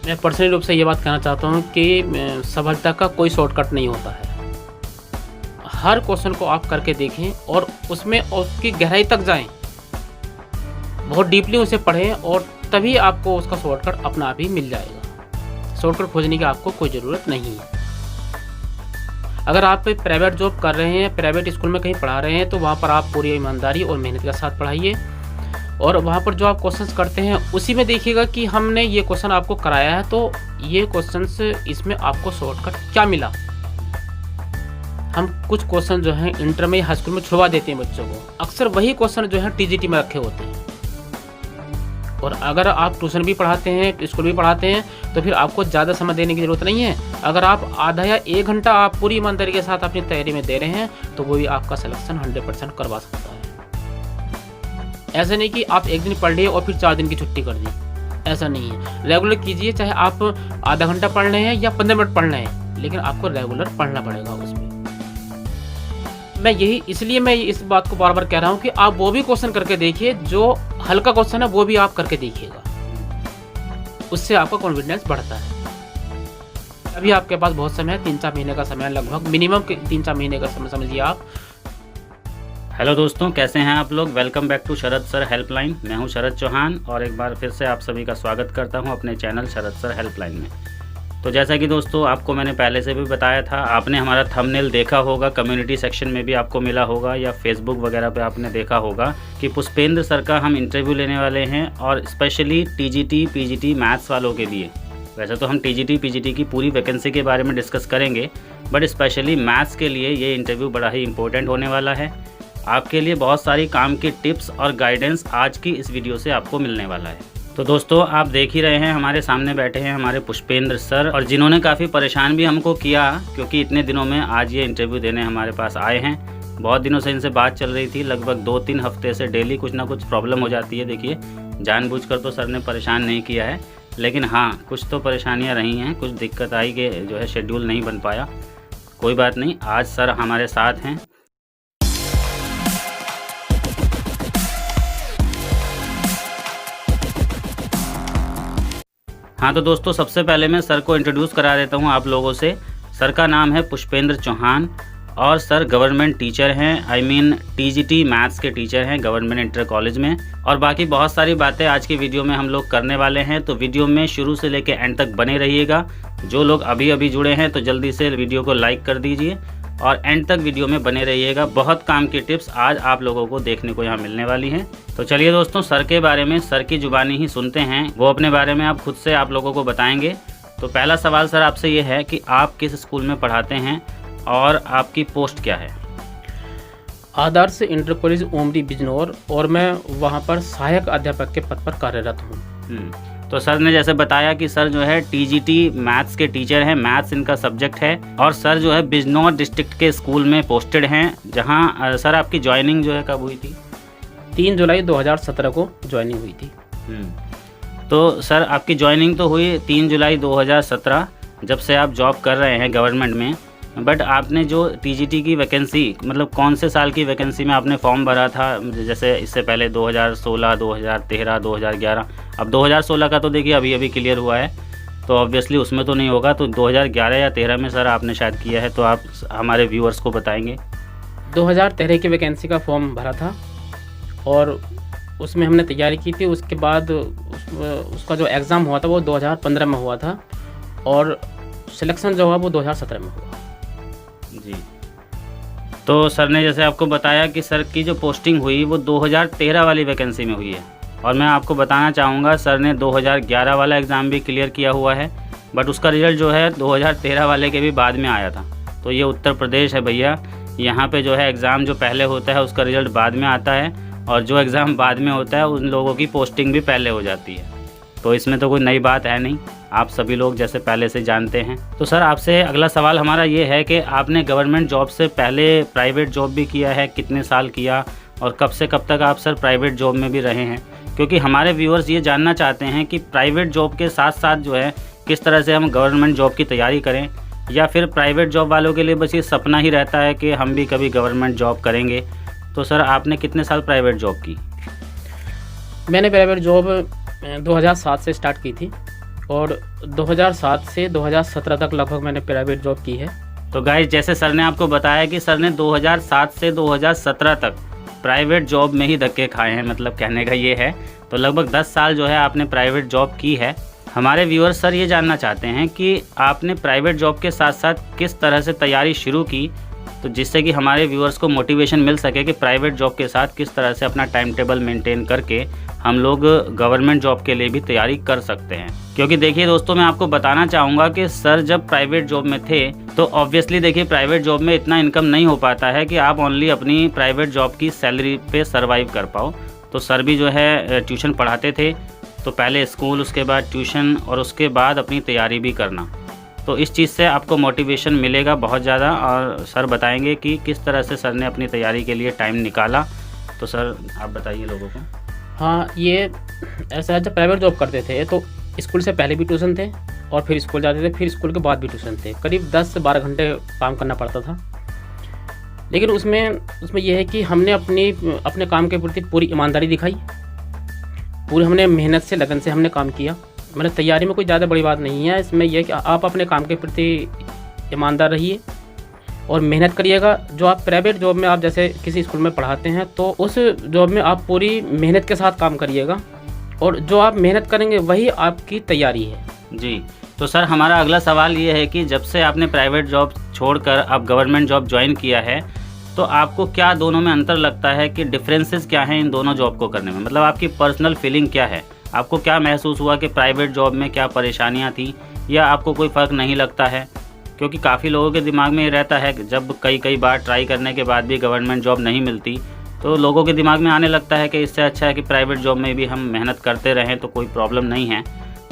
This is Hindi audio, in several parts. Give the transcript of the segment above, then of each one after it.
मैं पर्सनली रूप से ये बात कहना चाहता हूँ कि सफलता का कोई शॉर्टकट नहीं होता है। हर क्वेश्चन को आप करके देखें और उसमें उसकी गहराई तक जाएं, बहुत डीपली उसे पढ़ें और तभी आपको उसका शॉर्टकट अपना आप ही मिल जाएगा। शॉर्टकट खोजने की आपको कोई ज़रूरत नहीं है। अगर आप प्राइवेट जॉब कर रहे हैं, प्राइवेट स्कूल में कहीं पढ़ा रहे हैं, तो वहाँ पर आप पूरी ईमानदारी और मेहनत के साथ पढ़ाइए और वहाँ पर जो आप क्वेश्चंस करते हैं उसी में देखिएगा कि हमने ये क्वेश्चन आपको कराया है तो ये क्वेश्चंस इसमें आपको शॉर्टकट क्या मिला। हम कुछ क्वेश्चन जो हैं इंटर में हाई स्कूल में छुड़वा देते हैं बच्चों को, अक्सर वही क्वेश्चन जो है टीजीटी में रखे होते हैं। और अगर आप ट्यूशन भी पढ़ाते हैं, स्कूल भी पढ़ाते हैं, तो फिर आपको ज़्यादा समय देने की ज़रूरत नहीं है। अगर आप आधा या 1 घंटा आप पूरी ईमानदारी के साथ अपनी तैयारी में दे रहे हैं तो वो भी आपका सिलेक्शन 100% करवा सकता है। ऐसा नहीं कि आप एक दिन पढ़ लिए और फिर 4 दिन की छुट्टी कर दी, ऐसा नहीं है। रेगुलर कीजिए, चाहे आप आधा घंटा पढ़ रहे हैं या 15 मिनट पढ़ रहे हैं, लेकिन आपको रेगुलर पढ़ना पड़ेगा उसमें। इसलिए मैं इस बात को बार बार कह रहा हूँ कि आप वो भी क्वेश्चन करके देखिए, जो हल्का क्वेश्चन है वो भी आप करके देखिएगा, उससे आपका कॉन्फिडेंस बढ़ता है। अभी आपके पास बहुत समय है, 3-4 महीने का समय, लगभग मिनिमम 3-4 महीने का समय समझिए आप। हेलो दोस्तों, कैसे हैं आप लोग। Welcome back to Sharad sir helpline. मैं हूं शरद चौहान और एक बार फिर से आप सभी का स्वागत करता हूं अपने चैनल शरद सर हेल्पलाइन में। तो जैसा कि दोस्तों आपको मैंने पहले से भी बताया था, आपने हमारा थंबनेल देखा होगा, कम्युनिटी सेक्शन में भी आपको मिला होगा या फेसबुक वगैरह पे आपने देखा होगा कि पुष्पेंद्र सर का हम इंटरव्यू लेने वाले हैं और स्पेशली टीजीटी पीजीटी मैथ्स वालों के लिए। वैसे तो हम टीजीटी पीजीटी की पूरी वैकेंसी के बारे में डिस्कस करेंगे, बट स्पेशली मैथ्स के लिए ये इंटरव्यू बड़ा ही इंपॉर्टेंट होने वाला है। आपके लिए बहुत सारी काम की टिप्स और गाइडेंस आज की इस वीडियो से आपको मिलने वाला है। तो दोस्तों आप देख ही रहे हैं, हमारे सामने बैठे हैं हमारे पुष्पेंद्र सर, और जिन्होंने काफ़ी परेशान भी हमको किया क्योंकि इतने दिनों में आज ये इंटरव्यू देने हमारे पास आए हैं। बहुत दिनों से इनसे बात चल रही थी, लगभग 2-3 हफ्ते से डेली कुछ ना कुछ प्रॉब्लम हो जाती है। देखिए, जानबूझकर तो सर ने परेशान नहीं किया है, लेकिन हाँ कुछ तो परेशानियाँ रही हैं, कुछ दिक्कत आई कि जो है शेड्यूल नहीं बन पाया। कोई बात नहीं, आज सर हमारे साथ हैं। हाँ तो दोस्तों सबसे पहले मैं सर को इंट्रोड्यूस करा देता हूँ आप लोगों से। सर का नाम है पुष्पेंद्र चौहान और सर गवर्नमेंट टीचर हैं, टीजीटी मैथ्स के टीचर हैं गवर्नमेंट इंटर कॉलेज में। और बाकी बहुत सारी बातें आज की वीडियो में हम लोग करने वाले हैं, तो वीडियो में शुरू से लेकर एंड तक बने रहिएगा। जो लोग अभी जुड़े हैं तो जल्दी से वीडियो को लाइक कर दीजिए और एंड तक वीडियो में बने रहिएगा। बहुत काम की टिप्स आज आप लोगों को देखने को यहाँ मिलने वाली हैं। तो चलिए दोस्तों, सर के बारे में सर की जुबानी ही सुनते हैं, वो अपने बारे में आप खुद से आप लोगों को बताएंगे। तो पहला सवाल सर आपसे ये है कि आप किस स्कूल में पढ़ाते हैं और आपकी पोस्ट क्या है। आदर्श इंटर कॉलेज ओमरी बिजनौर, और मैं वहाँ पर सहायक अध्यापक के पद पर कार्यरत हूँ। तो सर ने जैसे बताया कि सर जो है टीजीटी मैथ्स के टीचर हैं, मैथ्स इनका सब्जेक्ट है, और सर जो है बिजनौर डिस्ट्रिक्ट के स्कूल में पोस्टेड हैं। जहां सर आपकी ज्वाइनिंग जो है कब हुई थी? 3 जुलाई 2017 को ज्वाइनिंग हुई थी। तो सर आपकी ज्वाइनिंग तो हुई 3 जुलाई 2017, जब से आप जॉब कर रहे हैं गवर्नमेंट में। बट आपने जो टीजीटी की वैकेंसी, मतलब कौन से साल की वैकेंसी में आपने फॉर्म भरा था? जैसे इससे पहले 2016, 2013, 2011, अब 2016 का तो देखिए अभी क्लियर हुआ है, तो ऑब्वियसली उसमें तो नहीं होगा। तो 2011 या 13 में सर आपने शायद किया है, तो आप हमारे व्यूअर्स को बताएंगे। 2013 की वैकेंसी का फॉर्म भरा था और उसमें हमने तैयारी की थी। उसके बाद उसका जो एग्ज़ाम हुआ था वो 2015 में हुआ था और सिलेक्शन जो हुआ वो 2017 में हुआ जी। तो सर ने जैसे आपको बताया कि सर की जो पोस्टिंग हुई वो 2013 वाली वैकेंसी में हुई है, और मैं आपको बताना चाहूँगा सर ने 2011 वाला एग्ज़ाम भी क्लियर किया हुआ है, बट उसका रिज़ल्ट जो है 2013 वाले के भी बाद में आया था। तो ये उत्तर प्रदेश है भैया, यहाँ पे जो है एग्ज़ाम जो पहले होता है उसका रिज़ल्ट बाद में आता है, और जो एग्ज़ाम बाद में होता है उन लोगों की पोस्टिंग भी पहले हो जाती है। तो इसमें तो कोई नई बात है नहीं, आप सभी लोग जैसे पहले से जानते हैं। तो सर आपसे अगला सवाल हमारा ये है कि आपने गवर्नमेंट जॉब से पहले प्राइवेट जॉब भी किया है, कितने साल किया, और कब से कब तक आप सर प्राइवेट जॉब में भी रहे हैं? क्योंकि हमारे व्यूअर्स ये जानना चाहते हैं कि प्राइवेट जॉब के साथ साथ जो है किस तरह से हम गवर्नमेंट जॉब की तैयारी करें, या फिर प्राइवेट जॉब वालों के लिए बस ये सपना ही रहता है कि हम भी कभी गवर्नमेंट जॉब करेंगे। तो सर आपने कितने साल प्राइवेट जॉब की? मैंने प्राइवेट जॉब 2007 से स्टार्ट की थी और 2007 से 2017 तक लगभग मैंने प्राइवेट जॉब की है। तो गाइस, जैसे सर ने आपको बताया कि सर ने 2007 से 2017 तक प्राइवेट जॉब में ही धक्के खाए हैं, मतलब कहने का ये है। तो लगभग 10 साल जो है आपने प्राइवेट जॉब की है। हमारे व्यूअर्स सर ये जानना चाहते हैं कि आपने प्राइवेट जॉब के साथ साथ किस तरह से तैयारी शुरू की, तो जिससे कि हमारे व्यूअर्स को मोटिवेशन मिल सके कि प्राइवेट जॉब के साथ किस तरह से अपना टाइम टेबल मेंटेन करके हम लोग गवर्नमेंट जॉब के लिए भी तैयारी कर सकते हैं। क्योंकि देखिए दोस्तों, मैं आपको बताना चाहूँगा कि सर जब प्राइवेट जॉब में थे तो ऑब्वियसली देखिए प्राइवेट जॉब में इतना इनकम नहीं हो पाता है कि आप ओनली अपनी प्राइवेट जॉब की सैलरी पे सर्वाइव कर पाओ। तो सर भी जो है ट्यूशन पढ़ाते थे, तो पहले स्कूल, उसके बाद ट्यूशन और उसके बाद अपनी तैयारी भी करना। तो इस चीज़ से आपको मोटिवेशन मिलेगा बहुत ज़्यादा, और सर बताएंगे कि किस तरह से सर ने अपनी तैयारी के लिए टाइम निकाला। तो सर आप बताइए लोगों को। हाँ, ये ऐसा है, जब प्राइवेट जॉब करते थे तो स्कूल से पहले भी ट्यूशन थे और फिर स्कूल जाते थे, फिर स्कूल के बाद भी ट्यूशन थे। करीब 10 से 12 घंटे काम करना पड़ता था। लेकिन उसमें यह है कि हमने अपने काम के प्रति पूरी ईमानदारी दिखाई, पूरी हमने मेहनत से, लगन से हमने काम किया। मतलब तैयारी में कोई ज़्यादा बड़ी बात नहीं है, इसमें यह है कि आप अपने काम के प्रति ईमानदार रहिए और मेहनत करिएगा। जो आप प्राइवेट जॉब में, आप जैसे किसी स्कूल में पढ़ाते हैं, तो उस जॉब में आप पूरी मेहनत के साथ काम करिएगा और जो आप मेहनत करेंगे वही आपकी तैयारी है। जी, तो सर हमारा अगला सवाल ये है कि जब से आपने प्राइवेट जॉब छोड़कर अब गवर्नमेंट जॉब ज्वाइन किया है, तो आपको क्या दोनों में अंतर लगता है कि डिफरेंसेस क्या हैं इन दोनों जॉब को करने में? मतलब आपकी पर्सनल फीलिंग क्या है? आपको क्या महसूस हुआ कि प्राइवेट जॉब में क्या परेशानियां थी, या आपको कोई फ़र्क नहीं लगता है? क्योंकि काफ़ी लोगों के दिमाग में ये रहता है कि जब कई बार ट्राई करने के बाद भी गवर्नमेंट जॉब नहीं मिलती, तो लोगों के दिमाग में आने लगता है कि इससे अच्छा है कि प्राइवेट जॉब में भी हम मेहनत करते रहें तो कोई प्रॉब्लम नहीं है।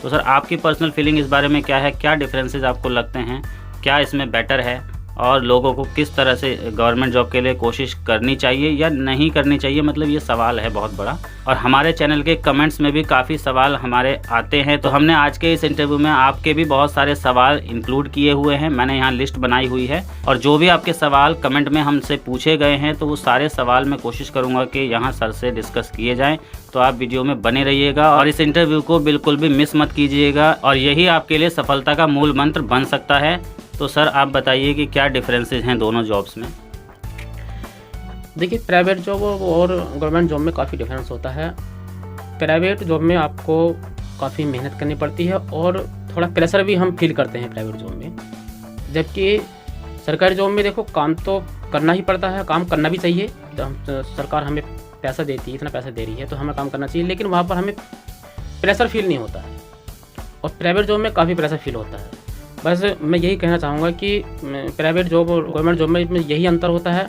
तो सर आपकी पर्सनल फीलिंग इस बारे में क्या है? क्या डिफरेंसेस आपको लगते हैं? क्या इसमें बेटर है? और लोगों को किस तरह से गवर्नमेंट जॉब के लिए कोशिश करनी चाहिए या नहीं करनी चाहिए? मतलब ये सवाल है बहुत बड़ा, और हमारे चैनल के कमेंट्स में भी काफ़ी सवाल हमारे आते हैं। तो हमने आज के इस इंटरव्यू में आपके भी बहुत सारे सवाल इंक्लूड किए हुए हैं, मैंने यहाँ लिस्ट बनाई हुई है, और जो भी आपके सवाल कमेंट में हमसे पूछे गए हैं तो वो सारे सवाल मैं कोशिश करूँगा कि यहाँ सर से डिस्कस किए जाएँ। तो आप वीडियो में बने रहिएगा और इस इंटरव्यू को बिल्कुल भी मिस मत कीजिएगा, और यही आपके लिए सफलता का मूल मंत्र बन सकता है। तो सर आप बताइए कि क्या डिफरेंसेस हैं दोनों जॉब्स में? देखिए, प्राइवेट जॉब और गवर्नमेंट जॉब में काफ़ी डिफरेंस होता है। प्राइवेट जॉब में आपको काफ़ी मेहनत करनी पड़ती है और थोड़ा प्रेशर भी हम फील करते हैं प्राइवेट जॉब में, जबकि सरकारी जॉब में देखो काम तो करना ही पड़ता है, काम करना भी चाहिए। सरकार हमें पैसा देती है, इतना पैसा दे रही है तो हमें काम करना चाहिए, लेकिन वहाँ पर हमें प्रेशर फील नहीं होता है, और प्राइवेट जॉब में काफ़ी प्रेशर फील होता है। बस मैं यही कहना चाहूँगा कि प्राइवेट जॉब और गवर्नमेंट जॉब में यही अंतर होता है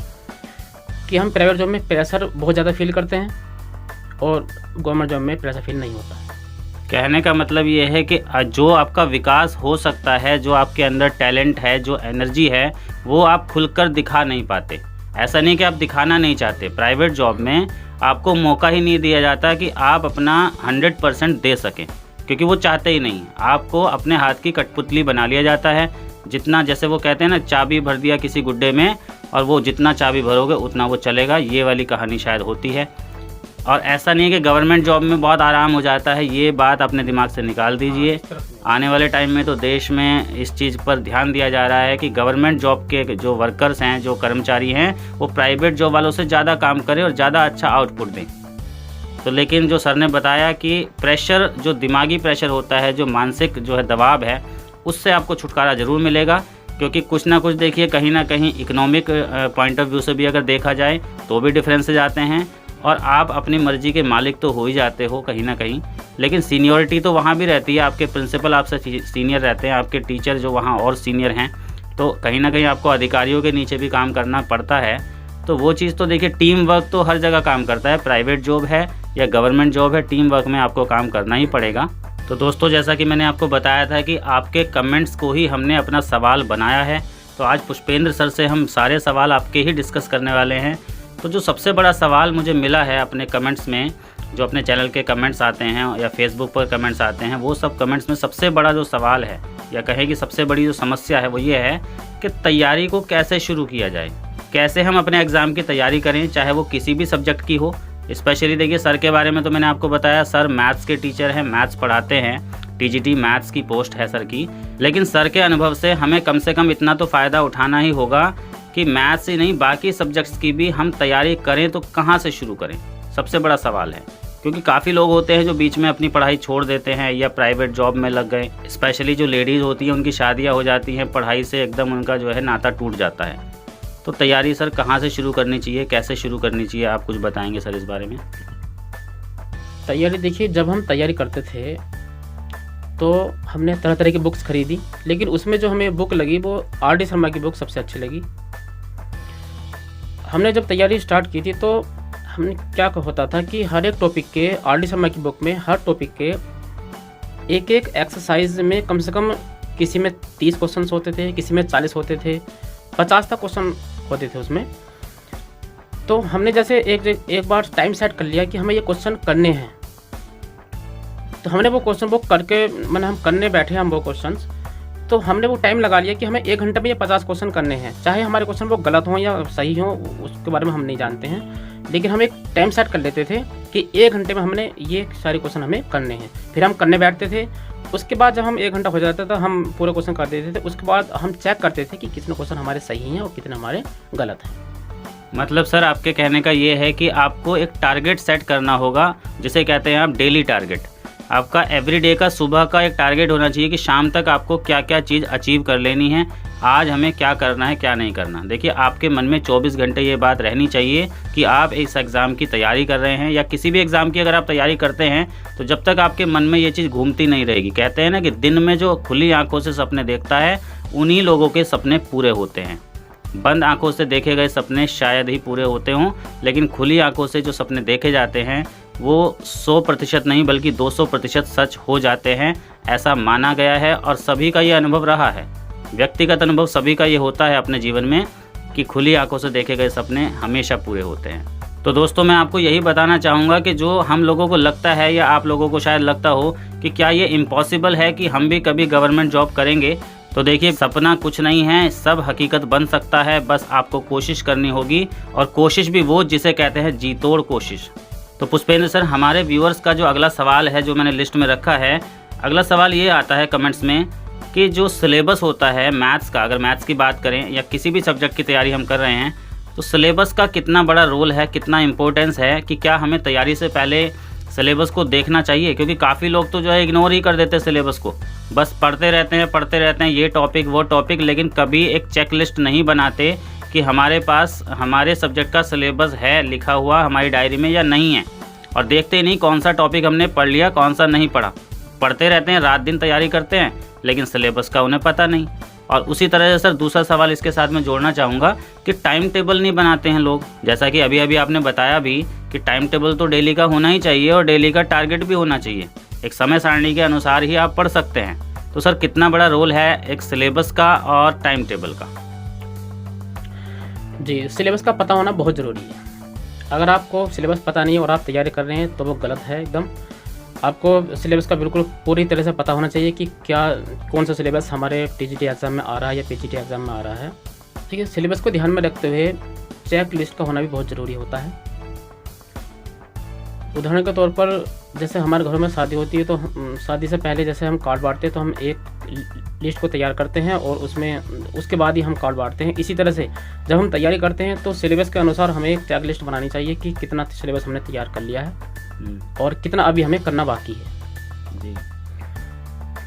कि हम प्राइवेट जॉब में प्रेशर बहुत ज़्यादा फील करते हैं और गवर्नमेंट जॉब में प्रेशर फील नहीं होता है। कहने का मतलब ये है कि जो आपका विकास हो सकता है, जो आपके अंदर टैलेंट है, जो एनर्जी है, वो आप खुलकर दिखा नहीं पाते। ऐसा नहीं कि आप दिखाना नहीं चाहते, प्राइवेट जॉब में आपको मौका ही नहीं दिया जाता कि आप अपना 100% दे सकें, क्योंकि वो चाहते ही नहीं। आपको अपने हाथ की कठपुतली बना लिया जाता है। जितना, जैसे वो कहते हैं ना, चाबी भर दिया किसी गुड्डे में और वो जितना चाबी भरोगे उतना वो चलेगा, ये वाली कहानी शायद होती है। और ऐसा नहीं है कि गवर्नमेंट जॉब में बहुत आराम हो जाता है, ये बात अपने दिमाग से निकाल दीजिए। आने वाले टाइम में तो देश में इस चीज़ पर ध्यान दिया जा रहा है कि गवर्नमेंट जॉब के जो वर्कर्स हैं, जो कर्मचारी हैं, वो प्राइवेट जॉब वालों से ज़्यादा काम करें और ज़्यादा अच्छा आउटपुट दें। तो लेकिन जो सर ने बताया कि प्रेशर, जो दिमागी प्रेशर होता है, जो मानसिक जो है दबाव है, उससे आपको छुटकारा ज़रूर मिलेगा। क्योंकि कुछ ना कुछ देखिए, कहीं ना कहीं इकोनॉमिक पॉइंट ऑफ व्यू से भी अगर देखा जाए तो भी डिफरेंसेज आते हैं, और आप अपनी मर्जी के मालिक तो हो ही जाते हो कहीं ना कहीं, लेकिन सीनियरिटी तो वहाँ भी रहती है। आपके प्रिंसिपल आपसे सीनियर रहते हैं, आपके टीचर जो वहाँ और सीनियर हैं, तो कहीं ना कहीं आपको अधिकारियों के नीचे भी काम करना पड़ता है। तो वो चीज़ तो देखिए, टीम वर्क तो हर जगह काम करता है, प्राइवेट जॉब है या गवर्नमेंट जॉब है, टीम वर्क में आपको काम करना ही पड़ेगा। तो दोस्तों, जैसा कि मैंने आपको बताया था कि आपके कमेंट्स को ही हमने अपना सवाल बनाया है, तो आज पुष्पेंद्र सर से हम सारे सवाल आपके ही डिस्कस करने वाले हैं। तो जो सबसे बड़ा सवाल मुझे मिला है अपने कमेंट्स में, जो अपने चैनल के कमेंट्स आते हैं या फेसबुक पर कमेंट्स आते हैं, वो सब कमेंट्स में सबसे बड़ा जो सवाल है, या कहें कि सबसे बड़ी जो समस्या है, वो ये है कि तैयारी को कैसे शुरू किया जाए, कैसे हम अपने एग्ज़ाम की तैयारी करें, चाहे वो किसी भी सब्जेक्ट की हो। स्पेशली देखिए, सर के बारे में तो मैंने आपको बताया, सर मैथ्स के टीचर हैं, मैथ्स पढ़ाते हैं, टीजीटी मैथ्स की पोस्ट है सर की। लेकिन सर के अनुभव से हमें कम से कम इतना तो फ़ायदा उठाना ही होगा कि मैथ्स ही नहीं बाकी सब्जेक्ट्स की भी हम तैयारी करें तो कहाँ से शुरू करें, सबसे बड़ा सवाल है। क्योंकि काफ़ी लोग होते हैं जो बीच में अपनी पढ़ाई छोड़ देते हैं या प्राइवेट जॉब में लग गए। स्पेशली जो लेडीज़ होती हैं उनकी शादियाँ हो जाती हैं, पढ़ाई से एकदम उनका जो है नाता टूट जाता है। तो तैयारी सर कहाँ से शुरू करनी चाहिए, कैसे शुरू करनी चाहिए, आप कुछ बताएंगे सर इस बारे में? तैयारी देखिए, जब हम तैयारी करते थे तो हमने तरह तरह की बुक्स खरीदी, लेकिन उसमें जो हमें बुक लगी वो आर.डी. शर्मा की बुक सबसे अच्छी लगी। हमने जब तैयारी स्टार्ट की थी तो हमने क्या होता था कि हर एक टॉपिक के आर.डी. शर्मा की बुक में हर टॉपिक के एक एक एक्सरसाइज में कम से कम किसी में 30 क्वेश्चन होते थे, किसी में 40 होते थे, 50 तक क्वेश्चन होते थे उसमें। तो हमने जैसे एक बार टाइम सेट कर लिया कि हमें ये क्वेश्चन करने हैं, तो हमने वो क्वेश्चन वो करके मैंने हम करने बैठे हम वो क्वेश्चंस, तो हमने वो टाइम लगा लिया कि हमें 1 घंटे में ये 50 क्वेश्चन करने हैं। चाहे हमारे क्वेश्चन वो गलत हों या सही हों उसके बारे में हम नहीं जानते हैं, लेकिन हम एक टाइम सेट कर लेते थे कि 1 घंटे में हमने ये सारे क्वेश्चन हमें करने हैं। फिर हम करने बैठते थे। उसके बाद जब हम 1 घंटा हो जाता था हम पूरे क्वेश्चन कर देते थे। उसके बाद हम चेक करते थे कि कितने क्वेश्चन हमारे सही हैं और कितने हमारे गलत हैं। मतलब सर आपके कहने का ये है कि आपको एक टारगेट सेट करना होगा, जिसे कहते हैं आप डेली टारगेट। आपका एवरीडे का सुबह का एक टारगेट होना चाहिए कि शाम तक आपको क्या क्या चीज़ अचीव कर लेनी है, आज हमें क्या करना है क्या नहीं करना। देखिए आपके मन में 24 घंटे ये बात रहनी चाहिए कि आप इस एग्ज़ाम की तैयारी कर रहे हैं या किसी भी एग्ज़ाम की अगर आप तैयारी करते हैं तो जब तक आपके मन में ये चीज़ घूमती नहीं रहेगी। कहते हैं ना कि दिन में जो खुली आंखों से सपने देखता है उन्हीं लोगों के सपने पूरे होते हैं। बंद आंखों से देखे गए सपने शायद ही पूरे होते हों, लेकिन खुली आंखों से जो सपने देखे जाते हैं वो 100% नहीं बल्कि 200% सच हो जाते हैं, ऐसा माना गया है और सभी का ये अनुभव रहा है। व्यक्तिगत अनुभव सभी का ये होता है अपने जीवन में कि खुली आंखों से देखे गए सपने हमेशा पूरे होते हैं। तो दोस्तों मैं आपको यही बताना चाहूँगा कि जो हम लोगों को लगता है या आप लोगों को शायद लगता हो कि क्या ये इम्पॉसिबल है कि हम भी कभी गवर्नमेंट जॉब करेंगे, तो देखिए सपना कुछ नहीं है, सब हकीकत बन सकता है। बस आपको कोशिश करनी होगी और कोशिश भी वो जिसे कहते हैं जी तोड़ कोशिश। तो पुष्पेंद्र सर हमारे व्यूअर्स का जो अगला सवाल है जो मैंने लिस्ट में रखा है, अगला सवाल ये आता है कमेंट्स में कि जो सिलेबस होता है मैथ्स का, अगर मैथ्स की बात करें या किसी भी सब्जेक्ट की तैयारी हम कर रहे हैं तो सिलेबस का कितना बड़ा रोल है, कितना इम्पोर्टेंस है कि क्या हमें तैयारी से पहले सिलेबस को देखना चाहिए? क्योंकि काफ़ी लोग तो जो है इग्नोर ही कर देते हैं सिलेबस को, बस पढ़ते रहते हैं ये टॉपिक वो टॉपिक, लेकिन कभी एक चेक लिस्ट नहीं बनाते कि हमारे पास हमारे सब्जेक्ट का सिलेबस है लिखा हुआ हमारी डायरी में या नहीं है। और देखते ही नहीं कौन सा टॉपिक हमने पढ़ लिया कौन सा नहीं पढ़ा। पढ़ते रहते हैं, रात दिन तैयारी करते हैं, लेकिन सिलेबस का उन्हें पता नहीं। और उसी तरह से सर दूसरा सवाल इसके साथ मैं जोड़ना चाहूँगा कि टाइम टेबल नहीं बनाते हैं लोग। जैसा कि अभी अभी आपने बताया भी कि टाइम टेबल तो डेली का होना ही चाहिए और डेली का टारगेट भी होना चाहिए। एक समय सारणी के अनुसार ही आप पढ़ सकते हैं। तो सर कितना बड़ा रोल है एक सिलेबस का और टाइम टेबल का? जी, सिलेबस का पता होना बहुत ज़रूरी है। अगर आपको सिलेबस पता नहीं है और आप तैयारी कर रहे हैं तो वो गलत है एकदम। आपको सिलेबस का बिल्कुल पूरी तरह से पता होना चाहिए कि कौन सा सिलेबस हमारे टीजीटी एग्ज़ाम में आ रहा है या पीजीटी एग्ज़ाम में आ रहा है। ठीक है, सिलेबस को ध्यान में रखते हुए चेक लिस्ट का होना भी बहुत ज़रूरी होता है। उदाहरण के तौर पर जैसे हमारे घरों में शादी होती है तो शादी से पहले जैसे हम कार्ड बांटते हैं तो हम एक लिस्ट को तैयार करते हैं और उसके बाद ही हम कार्ड बांटते हैं। इसी तरह से जब हम तैयारी करते हैं तो सिलेबस के अनुसार हमें एक चेक लिस्ट बनानी चाहिए कि कितना सिलेबस हमने तैयार कर लिया है और कितना अभी हमें करना बाकी है जी।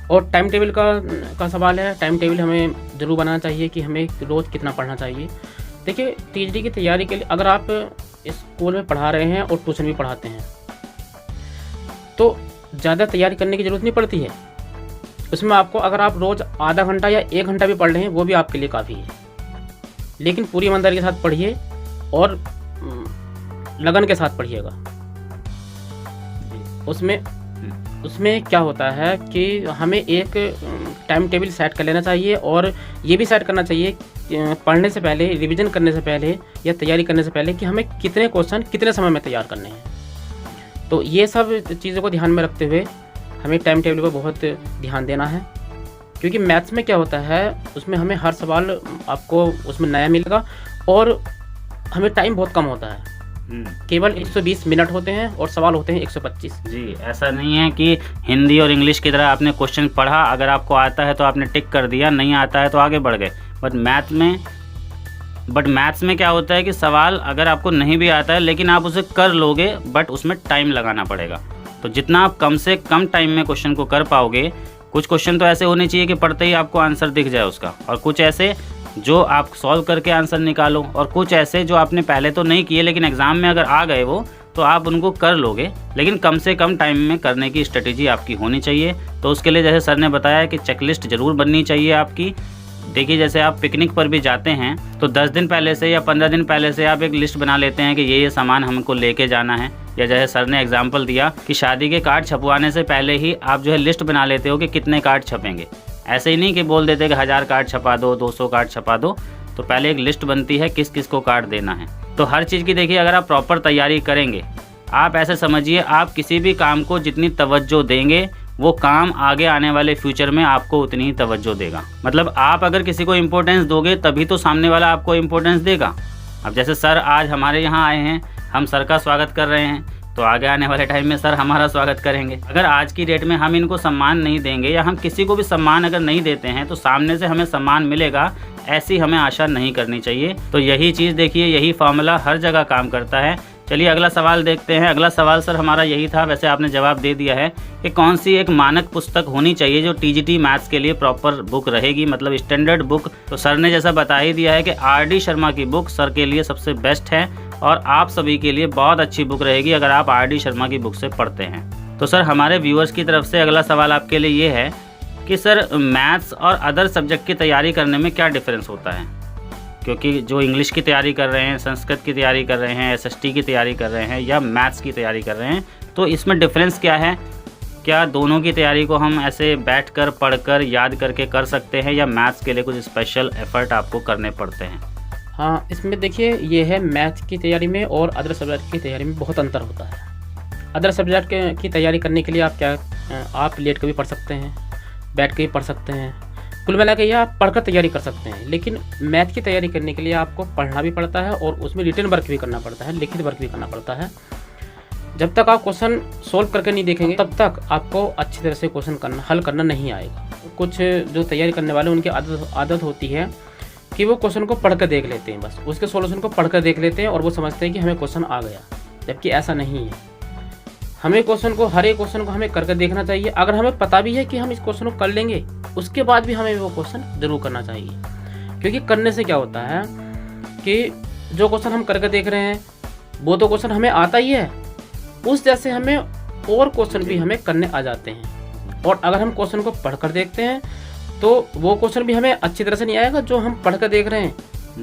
और टाइम टेबल का सवाल है। टाइम टेबल हमें ज़रूर बनाना चाहिए कि हमें रोज़ कितना पढ़ना चाहिए। देखिए टीजीटी की तैयारी के लिए अगर आप स्कूल में पढ़ा रहे हैं और ट्यूशन भी पढ़ाते हैं तो ज़्यादा तैयारी करने की ज़रूरत नहीं पड़ती है। उसमें आपको अगर आप रोज़ आधा घंटा या 1 घंटा भी पढ़ रहे हैं वो भी आपके लिए काफ़ी है। लेकिन पूरी ईमानदारी के साथ पढ़िए और लगन के साथ पढ़िएगा। उसमें क्या होता है कि हमें एक टाइम टेबल सेट कर लेना चाहिए और ये भी सेट करना चाहिए पढ़ने से पहले, रिवीजन करने से पहले या तैयारी करने से पहले कि हमें कितने क्वेश्चन कितने समय में तैयार करने हैं। तो ये सब चीज़ों को ध्यान में रखते हुए हमें टाइम टेबल पर बहुत ध्यान देना है। क्योंकि मैथ्स में क्या होता है उसमें हमें हर सवाल आपको उसमें नया मिलेगा और हमें टाइम बहुत कम होता है। केवल 120 मिनट होते हैं और सवाल होते हैं 125। जी, ऐसा नहीं है कि हिंदी और इंग्लिश की तरह आपने क्वेश्चन पढ़ा, अगर आपको आता है तो आपने टिक कर दिया, नहीं आता है तो आगे बढ़ गए। बट मैथ्स में क्या होता है कि सवाल अगर आपको नहीं भी आता है लेकिन आप उसे कर लोगे, बट उसमें टाइम लगाना पड़ेगा। तो जितना आप कम से कम टाइम में क्वेश्चन को कर पाओगे, कुछ क्वेश्चन तो ऐसे होने चाहिए कि पढ़ते ही आपको आंसर दिख जाए उसका, और कुछ ऐसे जो आप सॉल्व करके आंसर निकालो, और कुछ ऐसे जो आपने पहले तो नहीं किए लेकिन एग्ज़ाम में अगर आ गए वो तो आप उनको कर लोगे, लेकिन कम से कम टाइम में करने की स्ट्रेटेजी आपकी होनी चाहिए। तो उसके लिए जैसे सर ने बताया कि चेकलिस्ट ज़रूर बननी चाहिए आपकी। देखिए, जैसे आप पिकनिक पर भी जाते हैं तो 10 दिन पहले से या 15 दिन पहले से आप एक लिस्ट बना लेते हैं कि ये सामान हमको लेके जाना है। या जैसे सर ने एग्जांपल दिया कि शादी के कार्ड छपवाने से पहले ही आप जो है लिस्ट बना लेते हो कि कितने कार्ड छपेंगे। ऐसे ही नहीं कि बोल देते कि 1000 कार्ड छपा दो, 200 कार्ड छपा दो। तो पहले एक लिस्ट बनती है किस किस को कार्ड देना है। तो हर चीज़ की देखिए, अगर आप प्रॉपर तैयारी करेंगे, आप ऐसे समझिए आप किसी भी काम को जितनी तवज्जो देंगे वो काम आगे आने वाले फ्यूचर में आपको उतनी ही तवज्जो देगा। मतलब आप अगर किसी को इम्पोर्टेंस दोगे तभी तो सामने वाला आपको इम्पोर्टेंस देगा। अब जैसे सर आज हमारे यहाँ आए हैं, हम सर का स्वागत कर रहे हैं, तो आगे आने वाले टाइम में सर हमारा स्वागत करेंगे। अगर आज की डेट में हम इनको सम्मान नहीं देंगे या हम किसी को भी सम्मान अगर नहीं देते हैं तो सामने से हमें सम्मान मिलेगा, ऐसी हमें आशा नहीं करनी चाहिए। तो यही चीज़ देखिए, यही फार्मूला हर जगह काम करता है। चलिए अगला सवाल देखते हैं। अगला सवाल सर हमारा यही था, वैसे आपने जवाब दे दिया है कि कौन सी एक मानक पुस्तक होनी चाहिए जो टीजीटी मैथ्स के लिए प्रॉपर बुक रहेगी, मतलब स्टैंडर्ड बुक। तो सर ने जैसा बता ही दिया है कि आर.डी. शर्मा की बुक सर के लिए सबसे बेस्ट है और आप सभी के लिए बहुत अच्छी बुक रहेगी अगर आप आर.डी. शर्मा की बुक से पढ़ते हैं। तो सर हमारे व्यूअर्स की तरफ से अगला सवाल आपके लिए ये है कि सर मैथ्स और अदर सब्जेक्ट की तैयारी करने में क्या डिफरेंस होता है? क्योंकि जो इंग्लिश की तैयारी कर रहे हैं, संस्कृत की तैयारी कर रहे हैं, एसएसटी की तैयारी कर रहे हैं या मैथ्स की तैयारी कर रहे हैं, तो इसमें डिफरेंस क्या है? क्या दोनों की तैयारी को हम ऐसे बैठकर पढ़कर याद करके कर सकते हैं या मैथ्स के लिए कुछ स्पेशल एफर्ट आपको करने पड़ते हैं? हाँ, इसमें देखिए ये है, मैथ्स की तैयारी में और अदर सब्जेक्ट की तैयारी में बहुत अंतर होता है। अदर सब्जेक्ट की तैयारी करने के लिए आप लेट कर भी पढ़ सकते हैं, बैठ के भी पढ़ सकते हैं, कुल मिला के ये आप पढ़कर तैयारी कर सकते हैं। लेकिन मैथ की तैयारी करने के लिए आपको पढ़ना भी पड़ता है और उसमें रिटन वर्क भी करना पड़ता है, लिखित वर्क भी करना पड़ता है। जब तक आप क्वेश्चन सोल्व करके नहीं देखेंगे तब तक आपको अच्छी तरह से क्वेश्चन हल करना नहीं आएगा। कुछ जो तैयारी करने वाले उनकी आदत होती है कि वो क्वेश्चन को पढ़ कर देख लेते हैं, बस उसके सॉल्यूशन को पढ़ कर देख लेते हैं और वो समझते हैं कि हमें क्वेश्चन आ गया, जबकि ऐसा नहीं है। हमें क्वेश्चन को, हर एक क्वेश्चन को हमें करके देखना चाहिए। अगर हमें पता भी है कि हम इस क्वेश्चन को कर लेंगे, उसके बाद भी हमें वो क्वेश्चन जरूर करना चाहिए, क्योंकि करने से क्या होता है कि जो क्वेश्चन हम करके देख रहे हैं वो तो क्वेश्चन हमें आता ही है, उस जैसे हमें और क्वेश्चन भी हमें करने आ जाते हैं। और अगर हम क्वेश्चन को पढ़कर देखते हैं तो वो क्वेश्चन भी हमें अच्छी तरह से नहीं आएगा जो हम पढ़कर देख रहे हैं,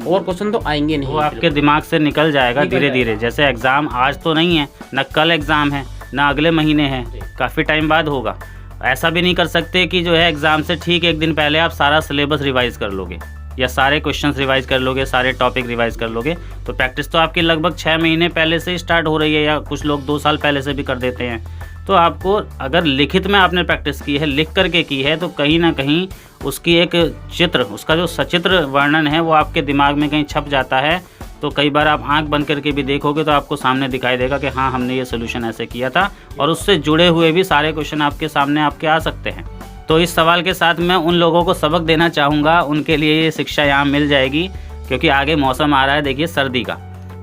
और क्वेश्चन तो आएंगे नहीं, वो आपके दिमाग से निकल जाएगा धीरे धीरे। जैसे एग्ज़ाम आज तो नहीं है, ना कल एग्ज़ाम है, ना अगले महीने है, काफ़ी टाइम बाद होगा। ऐसा भी नहीं कर सकते कि जो है एग्ज़ाम से ठीक एक दिन पहले आप सारा सिलेबस रिवाइज़ कर लोगे या सारे क्वेश्चंस रिवाइज़ कर लोगे, सारे टॉपिक रिवाइज़ कर लोगे। तो प्रैक्टिस तो आपकी लगभग 6 महीने पहले से ही स्टार्ट हो रही है, या कुछ लोग 2 साल पहले से भी कर देते हैं। तो आपको अगर लिखित में आपने प्रैक्टिस की है, लिख करके की है, तो कहीं ना कहीं उसकी एक चित्र, उसका जो सचित्र वर्णन है वो आपके दिमाग में कहीं छप जाता है। तो कई बार आप आंख बंद करके भी देखोगे तो आपको सामने दिखाई देगा कि हाँ, हमने ये सोल्यूशन ऐसे किया था, और उससे जुड़े हुए भी सारे क्वेश्चन आपके सामने आपके आ सकते हैं। तो इस सवाल के साथ मैं उन लोगों को सबक देना चाहूँगा, उनके लिए ये शिक्षा यहाँ मिल जाएगी, क्योंकि आगे मौसम आ रहा है देखिए सर्दी का,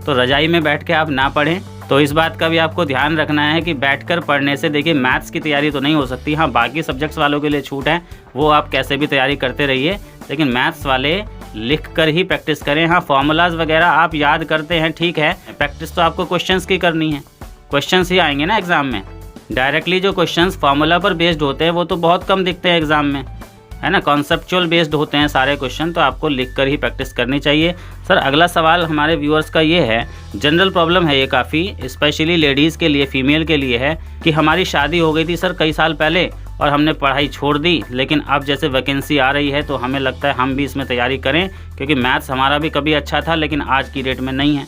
तो रजाई में बैठ के आप ना पढ़ें। तो इस बात का भी आपको ध्यान रखना है कि बैठकर पढ़ने से देखिए मैथ्स की तैयारी तो नहीं हो सकती। हाँ, बाकी सब्जेक्ट्स वालों के लिए छूट है, वो आप कैसे भी तैयारी करते रहिए, लेकिन मैथ्स वाले लिख कर ही प्रैक्टिस करें। हाँ, फॉर्मूलाज वगैरह आप याद करते हैं, ठीक है, प्रैक्टिस तो आपको क्वेश्चंस की करनी है, क्वेश्चंस ही आएंगे ना एग्जाम में। डायरेक्टली जो क्वेश्चंस फार्मूला पर बेस्ड होते हैं वो तो बहुत कम दिखते हैं एग्जाम में, है ना, कॉन्सेप्चुअल बेस्ड होते हैं सारे क्वेश्चन, तो आपको लिख कर ही प्रैक्टिस करनी चाहिए। सर अगला सवाल हमारे व्यूअर्स का ये है, जनरल प्रॉब्लम है ये काफ़ी, स्पेशली लेडीज़ के लिए, फीमेल के लिए है, कि हमारी शादी हो गई थी सर कई साल पहले और हमने पढ़ाई छोड़ दी, लेकिन अब जैसे वैकेंसी आ रही है तो हमें लगता है हम भी इसमें तैयारी करें, क्योंकि मैथ्स हमारा भी कभी अच्छा था लेकिन आज की डेट में नहीं है।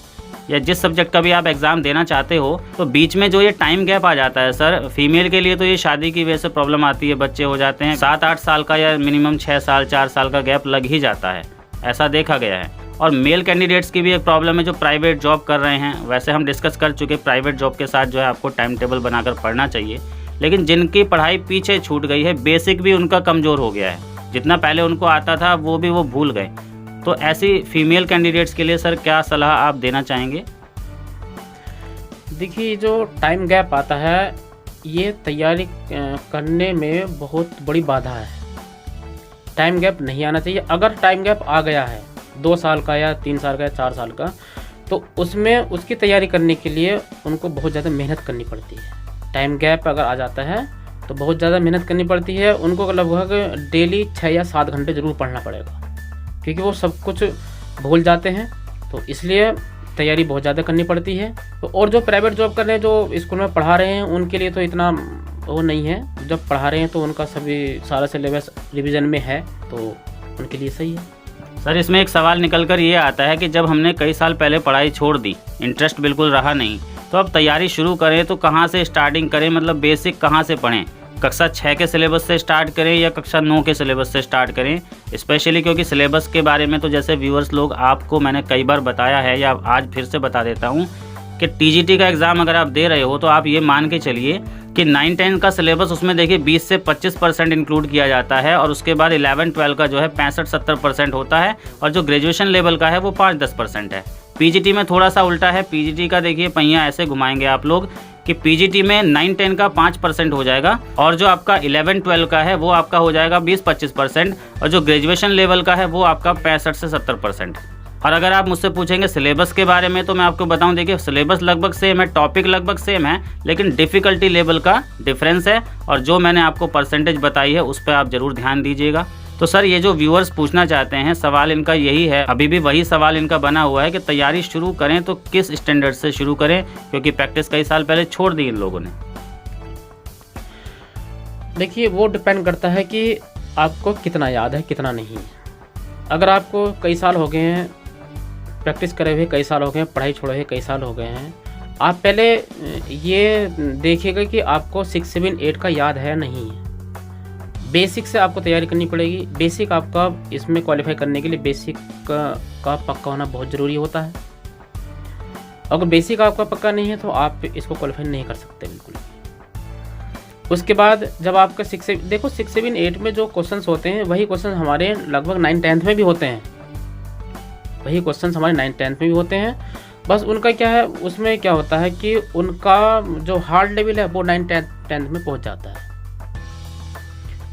या जिस सब्जेक्ट का भी आप एग्ज़ाम देना चाहते हो, तो बीच में जो ये टाइम गैप आ जाता है सर, फीमेल के लिए तो ये शादी की वजह से प्रॉब्लम आती है, बच्चे हो जाते हैं, 7-8 साल का या मिनिमम 6 साल 4 साल का गैप लग ही जाता है, ऐसा देखा गया है। और मेल कैंडिडेट्स की भी एक प्रॉब्लम है जो प्राइवेट जॉब कर रहे हैं। वैसे हम डिस्कस कर चुके, प्राइवेट जॉब के साथ जो है आपको टाइम टेबल बनाकर पढ़ना चाहिए, लेकिन जिनकी पढ़ाई पीछे छूट गई है, बेसिक भी उनका कमज़ोर हो गया है, जितना पहले उनको आता था वो भूल गए, तो ऐसी फीमेल कैंडिडेट्स के लिए सर क्या सलाह आप देना चाहेंगे? देखिए, जो टाइम गैप आता है ये तैयारी करने में बहुत बड़ी बाधा है। टाइम गैप नहीं आना चाहिए। अगर टाइम गैप आ गया है 2 साल का या 3 साल का या 4 साल का, तो उसमें उसकी तैयारी करने के लिए उनको बहुत ज़्यादा मेहनत करनी पड़ती है। टाइम गैप अगर आ जाता है तो बहुत ज़्यादा मेहनत करनी पड़ती है। उनको लगभग डेली 6 या 7 घंटे ज़रूर पढ़ना पड़ेगा, क्योंकि वो सब कुछ भूल जाते हैं, तो इसलिए तैयारी बहुत ज़्यादा करनी पड़ती है। तो और जो प्राइवेट जॉब कर रहे हैं, जो स्कूल में पढ़ा रहे हैं, उनके लिए तो इतना वो नहीं है। जब पढ़ा रहे हैं तो उनका सारा सिलेबस रिवीजन में है, तो उनके लिए सही है। सर, इसमें एक सवाल निकल कर ये आता है कि जब हमने कई साल पहले पढ़ाई छोड़ दी, इंटरेस्ट बिल्कुल रहा नहीं, तो अब तैयारी शुरू करें तो कहाँ से स्टार्टिंग करें? मतलब बेसिक कहाँ से पढ़ें? कक्षा 6 के सिलेबस से स्टार्ट करें या कक्षा 9 के सिलेबस से स्टार्ट करें? स्पेशली क्योंकि सिलेबस के बारे में तो जैसे व्यूअर्स लोग, आपको मैंने कई बार बताया है या आज फिर से बता देता हूँ कि टीजीटी का एग्ज़ाम अगर आप दे रहे हो तो आप ये मान के चलिए कि 9-10 का सिलेबस, उसमें देखिए 20 से 25% इंक्लूड किया जाता है, और उसके बाद 11-12 का जो है 65-70% होता है, और जो ग्रेजुएशन लेवल का है वो 5-10% है। पीजीटी में थोड़ा सा उल्टा है। पीजीटी का देखिए पहिया ऐसे घुमाएंगे आप लोग कि पीजीटी में 9-10 का 5% हो जाएगा, और जो आपका 11-12 का है वो आपका हो जाएगा 20-25%, और जो ग्रेजुएशन लेवल का है वो आपका 65 से 70%। और अगर आप मुझसे पूछेंगे सिलेबस के बारे में, तो मैं आपको बताऊं, देखिए सिलेबस लगभग सेम है, टॉपिक लगभग सेम है, लेकिन डिफ़िकल्टी लेवल का डिफरेंस है, और जो मैंने आपको परसेंटेज बताई है उस पर आप ज़रूर ध्यान दीजिएगा। तो सर, ये जो व्यूअर्स पूछना चाहते हैं, सवाल इनका यही है, अभी भी वही सवाल इनका बना हुआ है कि तैयारी शुरू करें तो किस स्टैंडर्ड से शुरू करें, क्योंकि प्रैक्टिस कई साल पहले छोड़ दी इन लोगों ने। देखिए, वो डिपेंड करता है कि आपको कितना याद है, कितना नहीं। अगर आपको कई साल हो गए हैं प्रैक्टिस करे हुए, कई साल हो गए हैं पढ़ाई छोड़े हुए, कई साल हो गए हैं, आप पहले ये देखिएगा कि आपको 6, 7, 8 का याद है नहीं है। बेसिक से आपको तैयारी करनी पड़ेगी। बेसिक आपका इसमें क्वालिफाई करने के लिए बेसिक का पक्का होना बहुत ज़रूरी होता है। अगर बेसिक आपका पक्का नहीं है तो आप इसको क्वालिफाई नहीं कर सकते बिल्कुल। उसके बाद जब आपका 6, देखो 6, 7, 8 में जो क्वेश्चंस होते हैं वही क्वेश्चन हमारे लगभग 9-10 में भी होते हैं। वही क्वेश्चंस हमारे 9-10 में भी होते हैं। बस उनका क्या है, उसमें क्या होता है कि उनका जो हार्ड लेवल है वो 9-10 में पहुंच जाता है।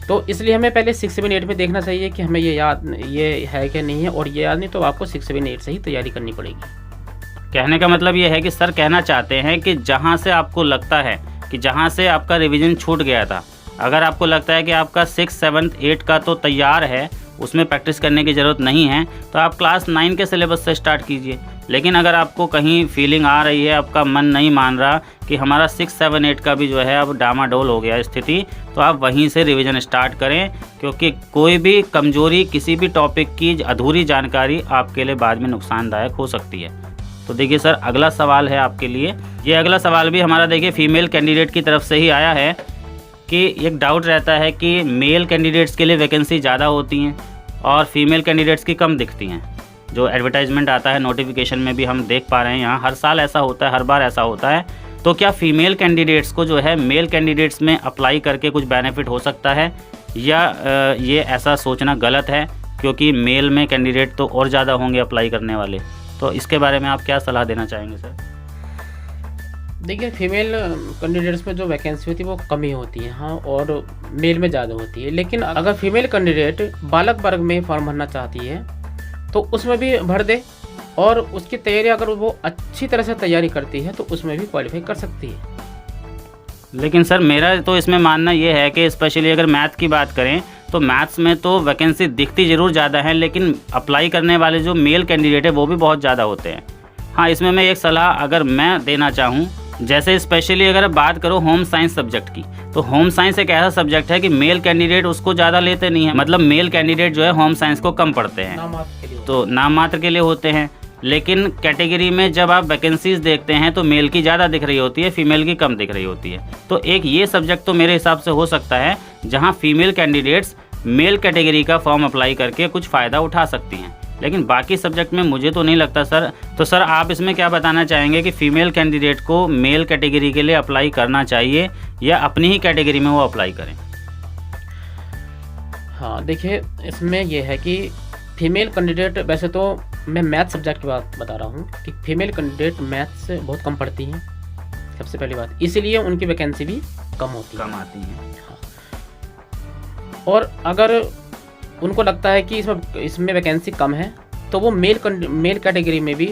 तो इसलिए हमें पहले 6, 7, 8 में देखना चाहिए कि हमें ये है कि नहीं है, और ये याद नहीं तो आपको 6, 7, 8 से ही तैयारी करनी पड़ेगी। कहने का मतलब ये है कि सर कहना चाहते हैं कि जहाँ से आपको लगता है कि जहाँ से आपका रिवीजन छूट गया था, अगर आपको लगता है कि आपका 6, 7, 8 का तो तैयार है, उसमें प्रैक्टिस करने की ज़रूरत नहीं है, तो आप क्लास 9 के सिलेबस से स्टार्ट कीजिए। लेकिन अगर आपको कहीं फीलिंग आ रही है, आपका मन नहीं मान रहा कि हमारा 6, 7, 8 का भी जो है अब डामाडोल हो गया स्थिति, तो आप वहीं से रिवीजन स्टार्ट करें, क्योंकि कोई भी कमजोरी, किसी भी टॉपिक की अधूरी जानकारी आपके लिए बाद में नुकसानदायक हो सकती है। तो देखिए सर, अगला सवाल है आपके लिए। ये अगला सवाल भी हमारा देखिए फीमेल कैंडिडेट की तरफ से ही आया है कि एक डाउट रहता है कि मेल कैंडिडेट्स के लिए वैकेंसी ज़्यादा होती हैं और फीमेल कैंडिडेट्स की कम दिखती हैं। जो एडवर्टाइजमेंट आता है नोटिफिकेशन में भी हम देख पा रहे हैं, यहाँ हर साल ऐसा होता है, हर बार ऐसा होता है। तो क्या फीमेल कैंडिडेट्स को जो है मेल कैंडिडेट्स में अप्लाई करके कुछ बेनिफिट हो सकता है, या ये ऐसा सोचना गलत है, क्योंकि मेल में कैंडिडेट तो और ज़्यादा होंगे अप्लाई करने वाले? तो इसके बारे में आप क्या सलाह देना चाहेंगे सर? देखिए, फीमेल कैंडिडेट्स में जो वैकेंसी होती है वो कम ही होती है, हाँ, और मेल में ज़्यादा होती है। लेकिन अगर फीमेल कैंडिडेट बालक वर्ग में फॉर्म भरना चाहती है तो उसमें भी भर दे, और उसकी तैयारी अगर वो अच्छी तरह से तैयारी करती है तो उसमें भी क्वालिफाई कर सकती है। लेकिन सर मेरा तो इसमें मानना ये है कि स्पेशली अगर मैथ की बात करें तो मैथ्स में तो वैकेंसी दिखती ज़रूर ज़्यादा है, लेकिन अप्लाई करने वाले जो मेल कैंडिडेट है वो भी बहुत ज़्यादा होते हैं। हाँ, इसमें मैं एक सलाह अगर मैं देना चाहूँ, जैसे स्पेशली अगर बात करो होम साइंस सब्जेक्ट की, तो होम साइंस एक ऐसा सब्जेक्ट है कि मेल कैंडिडेट उसको ज़्यादा लेते नहीं है। मतलब मेल कैंडिडेट जो है होम साइंस को कम पढ़ते हैं, तो नाम मात्र के लिए होते हैं। लेकिन कैटेगरी में जब आप वैकेंसीज देखते हैं तो मेल की ज़्यादा दिख रही होती है, फीमेल की कम दिख रही होती है। तो एक ये सब्जेक्ट तो मेरे हिसाब से हो सकता है जहाँ फीमेल कैंडिडेट्स मेल कैटेगरी का फॉर्म अप्लाई करके कुछ फ़ायदा उठा सकती हैं। लेकिन बाकी सब्जेक्ट में मुझे तो नहीं लगता सर। तो सर आप इसमें क्या बताना चाहेंगे कि फ़ीमेल कैंडिडेट को मेल कैटेगरी के लिए अप्लाई करना चाहिए या अपनी ही कैटेगरी में वो अप्लाई करें? हाँ देखिए, इसमें यह है कि फीमेल कैंडिडेट, वैसे तो मैं मैथ सब्जेक्ट की बात बता रहा हूँ कि फीमेल कैंडिडेट मैथ से बहुत कम पढ़ती हैं, सबसे पहली बात, इसीलिए उनकी वैकेंसी भी कम आती है। हाँ। और अगर उनको लगता है कि इसमें वैकेंसी कम है तो वो मेल कैटेगरी में भी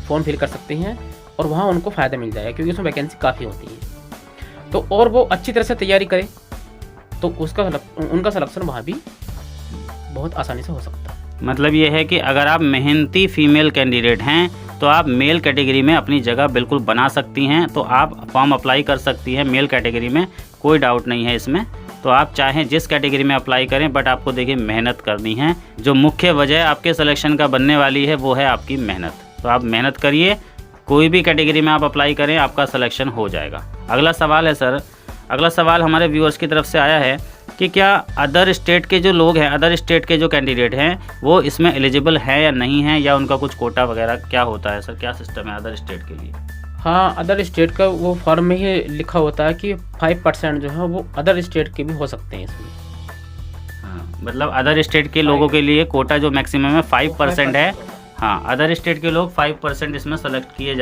फॉर्म फिल कर सकती हैं और वहाँ उनको फ़ायदा मिल जाएगा, क्योंकि उसमें वैकेंसी काफ़ी होती है। तो और वो अच्छी तरह से तैयारी करे तो उनका सिलेक्शन वहाँ भी बहुत आसानी से हो सकता है। मतलब ये है कि अगर आप मेहनती फ़ीमेल कैंडिडेट हैं तो आप मेल कैटेगरी में अपनी जगह बिल्कुल बना सकती हैं, तो आप फॉर्म अप्लाई कर सकती हैं मेल कैटेगरी में, कोई डाउट नहीं है इसमें। तो आप चाहें जिस कैटेगरी में अप्लाई करें, बट आपको देखिए मेहनत करनी है। जो मुख्य वजह आपके सिलेक्शन का बनने वाली है वो है आपकी मेहनत। तो आप मेहनत करिए, कोई भी कैटेगरी में आप अप्लाई करें, आपका सिलेक्शन हो जाएगा। अगला सवाल है सर, अगला सवाल हमारे व्यूअर्स की तरफ से आया है कि क्या अदर स्टेट के जो लोग हैं, अदर स्टेट के जो कैंडिडेट हैं, वो इसमें एलिजिबल है या नहीं है, या उनका कुछ कोटा वगैरह क्या होता है सर, क्या सिस्टम है अदर स्टेट के लिए? हाँ, अदर स्टेट का वो फॉर्म में ही लिखा होता है कि 5% जो है वो अदर स्टेट के भी हो सकते हैं इसमें। हाँ, मतलब अदर स्टेट के लोगों के लिए कोटा जो मैक्सिमम है 5% है। हाँ, अदर स्टेट के लोग 5% इसमें सेलेक्ट किए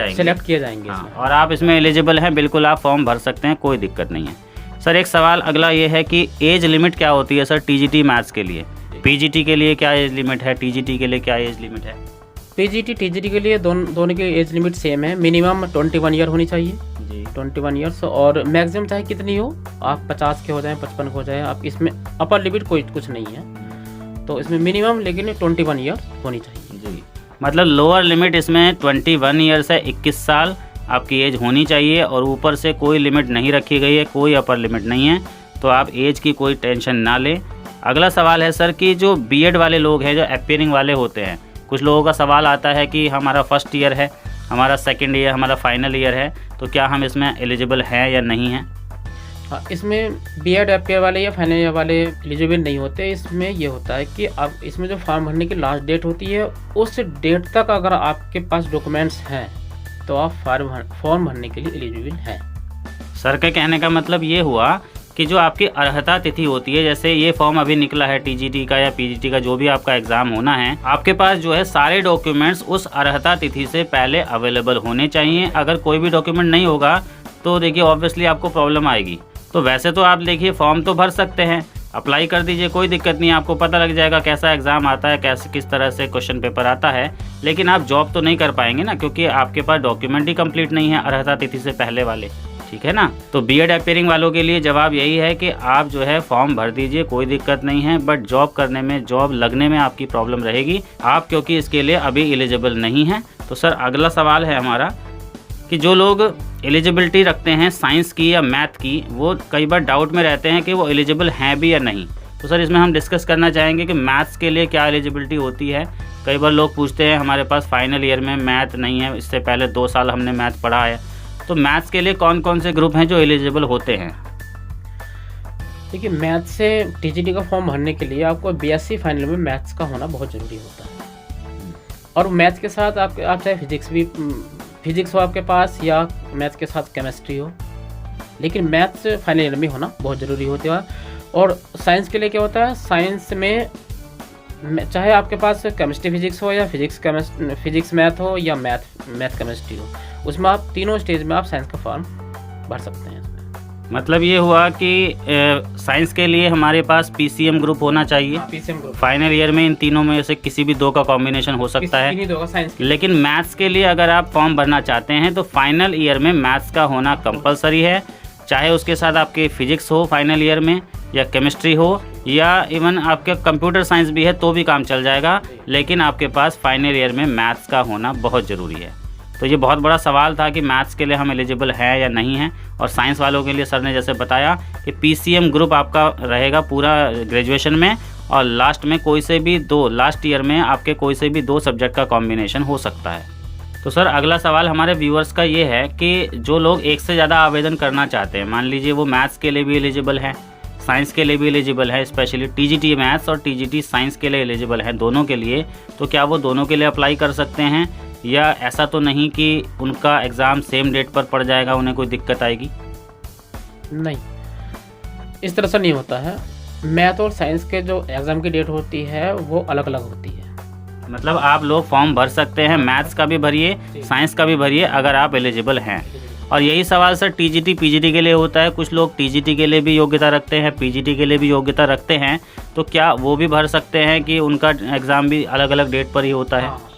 जाएंगे। हाँ, और आप इसमें एलिजिबल हैं, बिल्कुल आप फॉर्म भर सकते हैं, कोई दिक्कत नहीं है। सर एक सवाल अगला ये है कि एज लिमिट क्या होती है सर टीजीटी मैथ्स के लिए? पीजीटी के लिए क्या एज लिमिट है, टीजीटी के लिए क्या एज लिमिट है? पीजीटी टीजीटी के लिए दोनों की एज लिमिट सेम है। मिनिमम 21 ईयर होनी चाहिए जी, 21 ईयर्स, और मैक्सिमम चाहे कितनी हो, आप 50 के हो जाए, 55 के हो जाए, आप इसमें अपर लिमिट कुछ नहीं है। तो इसमें मिनिमम लेकिन 21 ईयर होनी चाहिए जी। मतलब लोअर लिमिट इसमें 21 ईयर्स है, 21 साल आपकी एज होनी चाहिए, और ऊपर से कोई लिमिट नहीं रखी गई है, कोई अपर लिमिट नहीं है। तो आप एज की कोई टेंशन ना लें। अगला सवाल है सर कि जो बीएड वाले लोग हैं, जो अपीयरिंग वाले होते हैं, कुछ लोगों का सवाल आता है कि हमारा फर्स्ट ईयर है, हमारा सेकंड ईयर, हमारा फाइनल ईयर है, तो क्या हम इसमें एलिजिबल हैं या नहीं हैं? हाँ, इसमें बीएड अपीयर वाले या फाइनल ईयर वाले एलिजिबल नहीं होते। इसमें ये होता है कि अब इसमें जो फॉर्म भरने की लास्ट डेट होती है, उस डेट तक अगर आपके पास डॉक्यूमेंट्स हैं तो आप फॉर्म भरने के लिए एलिजिबल हैं। सर के कहने का मतलब ये हुआ कि जो आपकी अर्हता तिथि होती है, जैसे ये फॉर्म अभी निकला है टीजीटी का या पीजीटी का, जो भी आपका एग्ज़ाम होना है, आपके पास जो है सारे डॉक्यूमेंट्स उस अर्हता तिथि से पहले अवेलेबल होने चाहिए। अगर कोई भी डॉक्यूमेंट नहीं होगा तो देखिए ऑब्वियसली आपको प्रॉब्लम आएगी। तो वैसे तो आप देखिए फॉर्म तो भर सकते हैं, अप्लाई कर दीजिए, कोई दिक्कत नहीं, आपको पता लग जाएगा कैसा एग्ज़ाम आता है, कैसे किस तरह से क्वेश्चन पेपर आता है। लेकिन आप जॉब तो नहीं कर पाएंगे ना, क्योंकि आपके पास डॉक्यूमेंट ही कंप्लीट नहीं है अर्हता तिथि से पहले वाले, ठीक है ना। तो बीएड अपीयरिंग वालों के लिए जवाब यही है कि आप जो है फॉर्म भर दीजिए, कोई दिक्कत नहीं है, बट जॉब करने में, जॉब लगने में आपकी प्रॉब्लम रहेगी आप, क्योंकि इसके लिए अभी एलिजिबल नहीं है। तो सर अगला सवाल है हमारा कि जो लोग एलिजिबिलिटी रखते हैं साइंस की या मैथ की, वो कई बार डाउट में रहते हैं कि वो एलिजिबल हैं भी या नहीं। तो सर इसमें हम डिस्कस करना चाहेंगे कि मैथ्स के लिए क्या एलिजिबिलिटी होती है। कई बार लोग पूछते हैं हमारे पास फाइनल ईयर में मैथ नहीं है, इससे पहले 2 साल हमने मैथ पढ़ा है, तो मैथ्स के लिए कौन कौन से ग्रुप हैं जो एलिजिबल होते हैं? देखिए, मैथ से टीजीटी का फॉर्म भरने के लिए आपको बीएससी फाइनल में मैथ्स का होना बहुत ज़रूरी होता है। और मैथ्स के साथ आप चाहे फिजिक्स हो आपके पास, या मैथ्स के साथ केमिस्ट्री हो, लेकिन मैथ्स फाइनल ईयर में होना बहुत ज़रूरी होता है। और साइंस के लिए क्या होता है, साइंस में चाहे आपके पास केमिस्ट्री फिजिक्स हो, या फिजिक्स मैथ हो, या मैथ केमिस्ट्री हो, उसमें आप तीनों स्टेज में आप साइंस का फॉर्म भर सकते हैं। मतलब ये हुआ कि साइंस के लिए हमारे पास पीसीएम ग्रुप होना चाहिए। पीसीएम ग्रुप फाइनल ईयर में इन तीनों में से किसी भी 2 का कॉम्बिनेशन हो सकता है। लेकिन मैथ्स के लिए अगर आप फॉर्म भरना चाहते हैं तो फाइनल ईयर में मैथ्स का होना कंपलसरी है, चाहे उसके साथ आपके फिजिक्स हो फाइनल ईयर में, या केमिस्ट्री हो, या इवन आपके कंप्यूटर साइंस भी है तो भी काम चल जाएगा, लेकिन आपके पास फाइनल ईयर में मैथ्स का होना बहुत ज़रूरी है। तो ये बहुत बड़ा सवाल था कि मैथ्स के लिए हम एलिजिबल हैं या नहीं हैं। और साइंस वालों के लिए सर ने जैसे बताया कि पीसीएम ग्रुप आपका रहेगा पूरा ग्रेजुएशन में, और लास्ट में कोई से भी 2, लास्ट ईयर में आपके कोई से भी 2 सब्जेक्ट का कॉम्बिनेशन हो सकता है। तो सर अगला सवाल हमारे व्यूअर्स का ये है कि जो लोग एक से ज़्यादा आवेदन करना चाहते हैं, मान लीजिए वो मैथ्स के लिए भी एलिजिबल हैं, साइंस के लिए भी एलिजिबल है, स्पेशली टीजीटी मैथ्स और टीजीटी साइंस के लिए एलिजिबल है दोनों के लिए, तो क्या वो दोनों के लिए अप्लाई कर सकते हैं, या ऐसा तो नहीं कि उनका एग्ज़ाम सेम डेट पर पड़ जाएगा, उन्हें कोई दिक्कत आएगी? नहीं, इस तरह से नहीं होता है। मैथ और साइंस के जो एग्ज़ाम की डेट होती है वो अलग अलग होती है। मतलब आप लोग फॉर्म भर सकते हैं, मैथ्स का भी भरिए, साइंस का भी भरिए अगर आप एलिजिबल हैं। और यही सवाल सर टीजीटी पीजीटी के लिए होता है, कुछ लोग टीजीटी के लिए भी योग्यता रखते हैं, पीजीटी के लिए भी योग्यता रखते हैं, तो क्या वो भी भर सकते हैं कि उनका एग्ज़ाम भी अलग अलग डेट पर ही होता है? हाँ,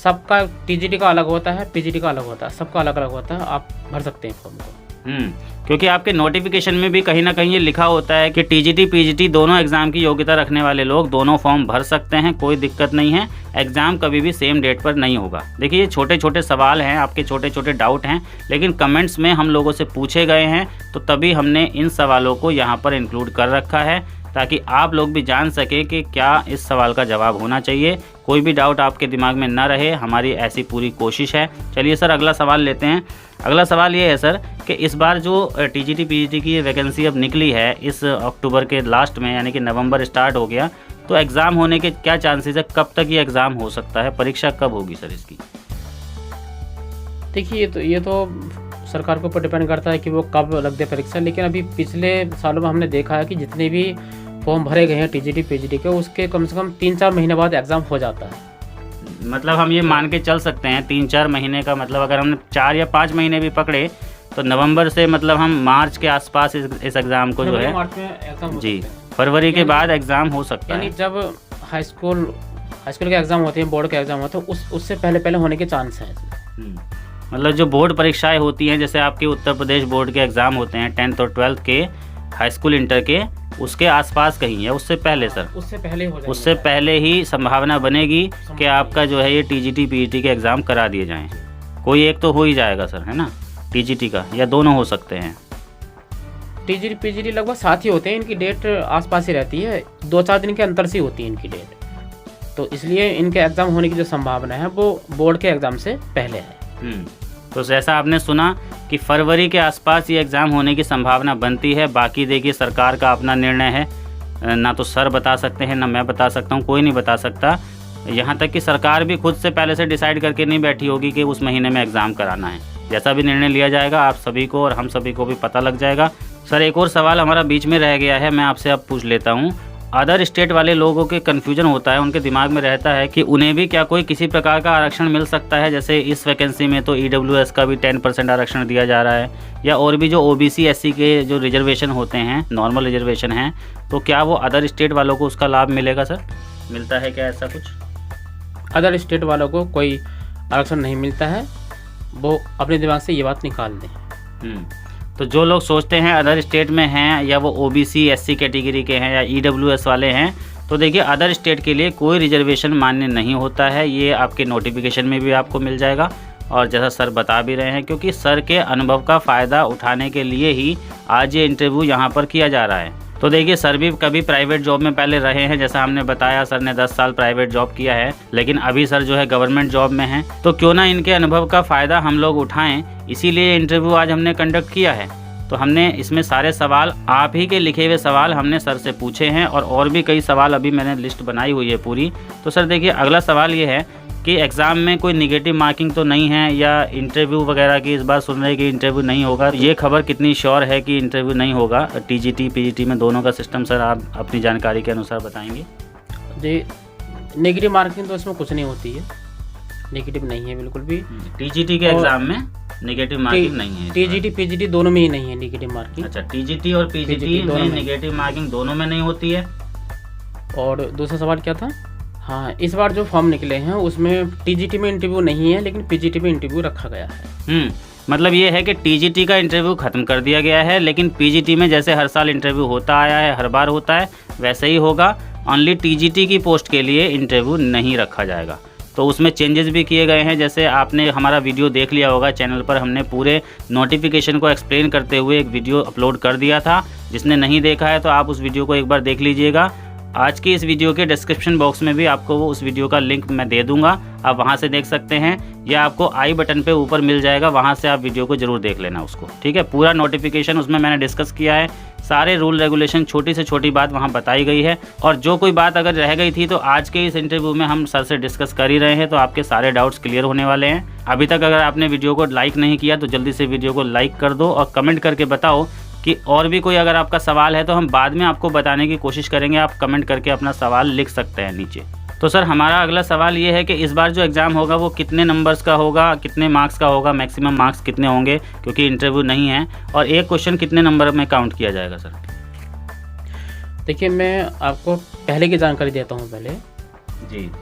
सबका टीजीटी का अलग होता है, पीजीटी का अलग होता है, सबका अलग अलग होता है, आप भर सकते हैं फॉर्म को। क्योंकि आपके नोटिफिकेशन में भी कहीं ना कहीं ये लिखा होता है कि टीजीटी पीजीटी दोनों एग्ज़ाम की योग्यता रखने वाले लोग दोनों फॉर्म भर सकते हैं, कोई दिक्कत नहीं है, एग्ज़ाम कभी भी सेम डेट पर नहीं होगा। देखिए ये छोटे छोटे सवाल हैं, आपके छोटे छोटे डाउट हैं, लेकिन कमेंट्स में हम लोगों से पूछे गए हैं, तो तभी हमने इन सवालों को यहाँ पर इंक्लूड कर रखा है, ताकि आप लोग भी जान सकें कि क्या इस सवाल का जवाब होना चाहिए, कोई भी डाउट आपके दिमाग में ना रहे, हमारी ऐसी पूरी कोशिश है। चलिए सर अगला सवाल लेते हैं। अगला सवाल ये है सर कि इस बार जो टीजीटी पीजीटी की वैकेंसी अब निकली है इस अक्टूबर के लास्ट में, यानी कि नवंबर स्टार्ट हो गया, तो एग्ज़ाम होने के क्या चांसेस है, कब तक ये एग्ज़ाम हो सकता है, परीक्षा कब होगी सर इसकी? देखिए ये तो सरकार के ऊपर डिपेंड करता है कि वो कब रख दे परीक्षा, लेकिन अभी पिछले सालों में हमने देखा है कि जितने भी फॉर्म भरे गए हैं टीजीटी पीजीटी के, उसके कम से कम 3-4 महीने बाद एग्ज़ाम हो जाता है। मतलब हम ये मान के चल सकते हैं 3-4 महीने का, मतलब अगर हमने 4 या 5 महीने भी पकड़े तो नवंबर से मतलब हम मार्च के आसपास इस एग्ज़ाम को जो है मार्च में एग्ज़ाम जी फरवरी के बाद एग्ज़ाम हो सकता है। यानी जब हाई स्कूल के एग्ज़ाम होते हैं, बोर्ड के एग्ज़ाम होते हैं, उससे पहले होने के चांस हैं। मतलब जो बोर्ड परीक्षाएं होती हैं, जैसे आपके उत्तर प्रदेश बोर्ड के एग्ज़ाम होते हैं 10th और 12th के, हाई स्कूल इंटर के, उसके आसपास कहीं है, उससे पहले सर? उससे पहले हो जाएगा। उससे पहले ही संभावना बनेगी कि आपका जो है ये टीजीटी पीजीटी के एग्ज़ाम करा दिए जाएं। कोई एक तो हो ही जाएगा सर, है ना, टीजीटी का, या दोनों हो सकते हैं? टीजीटी पीजीटी लगभग साथ ही होते हैं, इनकी डेट आसपास ही रहती है, 2-4 दिन के अंतर से होती है इनकी डेट, तो इसलिए इनके एग्ज़ाम होने की जो संभावना है वो बोर्ड के एग्ज़ाम से पहले है। तो जैसा आपने सुना कि फरवरी के आसपास ये एग्ज़ाम होने की संभावना बनती है। बाकी देखिए सरकार का अपना निर्णय है, ना तो सर बता सकते हैं ना मैं बता सकता हूँ, कोई नहीं बता सकता। यहाँ तक कि सरकार भी खुद से पहले से डिसाइड करके नहीं बैठी होगी कि उस महीने में एग्ज़ाम कराना है। जैसा भी निर्णय लिया जाएगा आप सभी को और हम सभी को भी पता लग जाएगा। सर एक और सवाल हमारा बीच में रह गया है, मैं आपसे अब पूछ लेता हूँ। अदर स्टेट वाले लोगों के कन्फ्यूजन होता है, उनके दिमाग में रहता है कि उन्हें भी क्या कोई किसी प्रकार का आरक्षण मिल सकता है, जैसे इस वैकेंसी में तो EWS का भी 10% आरक्षण दिया जा रहा है, या और भी जो OBC SC के जो रिजर्वेशन होते हैं, नॉर्मल रिजर्वेशन हैं, तो क्या वो अदर स्टेट वालों को उसका लाभ मिलेगा सर? मिलता है क्या ऐसा कुछ? अदर स्टेट वालों को कोई आरक्षण नहीं मिलता है, वो अपने दिमाग से ये बात निकाल दें। तो जो लोग सोचते हैं अदर स्टेट में हैं या वो OBC SC कैटेगरी के हैं या EWS वाले हैं, तो देखिए अदर स्टेट के लिए कोई रिजर्वेशन मान्य नहीं होता है। ये आपके नोटिफिकेशन में भी आपको मिल जाएगा, और जैसा सर बता भी रहे हैं, क्योंकि सर के अनुभव का फ़ायदा उठाने के लिए ही आज ये इंटरव्यू यहाँ पर किया जा रहा है। तो देखिए सर भी कभी प्राइवेट जॉब में पहले रहे हैं, जैसा हमने बताया सर ने 10 साल प्राइवेट जॉब किया है, लेकिन अभी सर जो है गवर्नमेंट जॉब में हैं, तो क्यों ना इनके अनुभव का फ़ायदा हम लोग उठाएं, इसीलिए इंटरव्यू आज हमने कंडक्ट किया है। तो हमने इसमें सारे सवाल, आप ही के लिखे हुए सवाल हमने सर से पूछे हैं, और भी कई सवाल अभी मैंने लिस्ट बनाई हुई है पूरी। तो सर देखिए अगला सवाल ये है कि एग्ज़ाम में कोई निगेटिव मार्किंग तो नहीं है, या इंटरव्यू वगैरह की इस बार सुन रहे कि इंटरव्यू नहीं होगा, ये खबर कितनी श्योर है कि इंटरव्यू नहीं होगा टीजीटी पीजीटी में, दोनों का सिस्टम सर आप अपनी जानकारी के अनुसार बताएंगे? जी, नेगेटिव मार्किंग तो इसमें कुछ नहीं होती है, नेगेटिव नहीं है बिल्कुल भी। टीजीटी के एग्ज़ाम में नेगेटिव मार्किंग नहीं है? टीजीटी पीजीटी दोनों में ही नहीं है नेगेटिव मार्किंग। अच्छा, टीजीटी और पीजीटी में नेगेटिव मार्किंग दोनों में नहीं होती है। और दूसरा सवाल क्या था? हाँ, इस बार जो फॉर्म निकले हैं उसमें टीजीटी में इंटरव्यू नहीं है, लेकिन पीजीटी में इंटरव्यू रखा गया है। मतलब ये है कि टीजीटी का इंटरव्यू ख़त्म कर दिया गया है, लेकिन पीजीटी में जैसे हर साल इंटरव्यू होता आया है, हर बार होता है, वैसे ही होगा। ओनली टीजीटी की पोस्ट के लिए इंटरव्यू नहीं रखा जाएगा। तो उसमें चेंजेस भी किए गए हैं, जैसे आपने हमारा वीडियो देख लिया होगा चैनल पर, हमने पूरे नोटिफिकेशन को एक्सप्लेन करते हुए एक वीडियो अपलोड कर दिया था। जिसने नहीं देखा है तो आप उस वीडियो को एक बार देख लीजिएगा। आज की इस वीडियो के डिस्क्रिप्शन बॉक्स में भी आपको वो उस वीडियो का लिंक मैं दे दूंगा, आप वहां से देख सकते हैं, या आपको आई बटन पे ऊपर मिल जाएगा, वहां से आप वीडियो को जरूर देख लेना उसको, ठीक है। पूरा नोटिफिकेशन उसमें मैंने डिस्कस किया है, सारे रूल रेगुलेशन, छोटी से छोटी बात वहाँ बताई गई है। और जो कोई बात अगर रह गई थी तो आज के इस इंटरव्यू में हम सर से डिस्कस कर ही रहे हैं, तो आपके सारे डाउट्स क्लियर होने वाले हैं। अभी तक अगर आपने वीडियो को लाइक नहीं किया तो जल्दी से वीडियो को लाइक कर दो और कमेंट करके बताओ कि और भी कोई अगर आपका सवाल है तो हम बाद में आपको बताने की कोशिश करेंगे। आप कमेंट करके अपना सवाल लिख सकते हैं नीचे। तो सर हमारा अगला सवाल ये है कि इस बार जो एग्ज़ाम होगा वो कितने नंबर्स का होगा, कितने मार्क्स का होगा, मैक्सिमम मार्क्स कितने होंगे, क्योंकि इंटरव्यू नहीं है, और एक क्वेश्चन कितने नंबर में काउंट किया जाएगा सर? देखिए, मैं आपको पहले की जानकारी देता हूँ।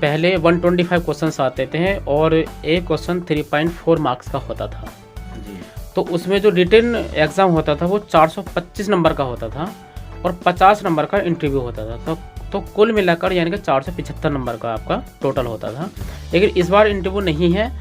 पहले 125 क्वेश्चन आते थे और एक क्वेश्चन 3.4 मार्क्स का होता था जी। तो उसमें जो रिटन एग्ज़ाम होता था वो 425 नंबर का होता था और 50 नंबर का इंटरव्यू होता था। तो कुल मिलाकर यानी कि 475 नंबर का आपका टोटल होता था। लेकिन इस बार इंटरव्यू नहीं है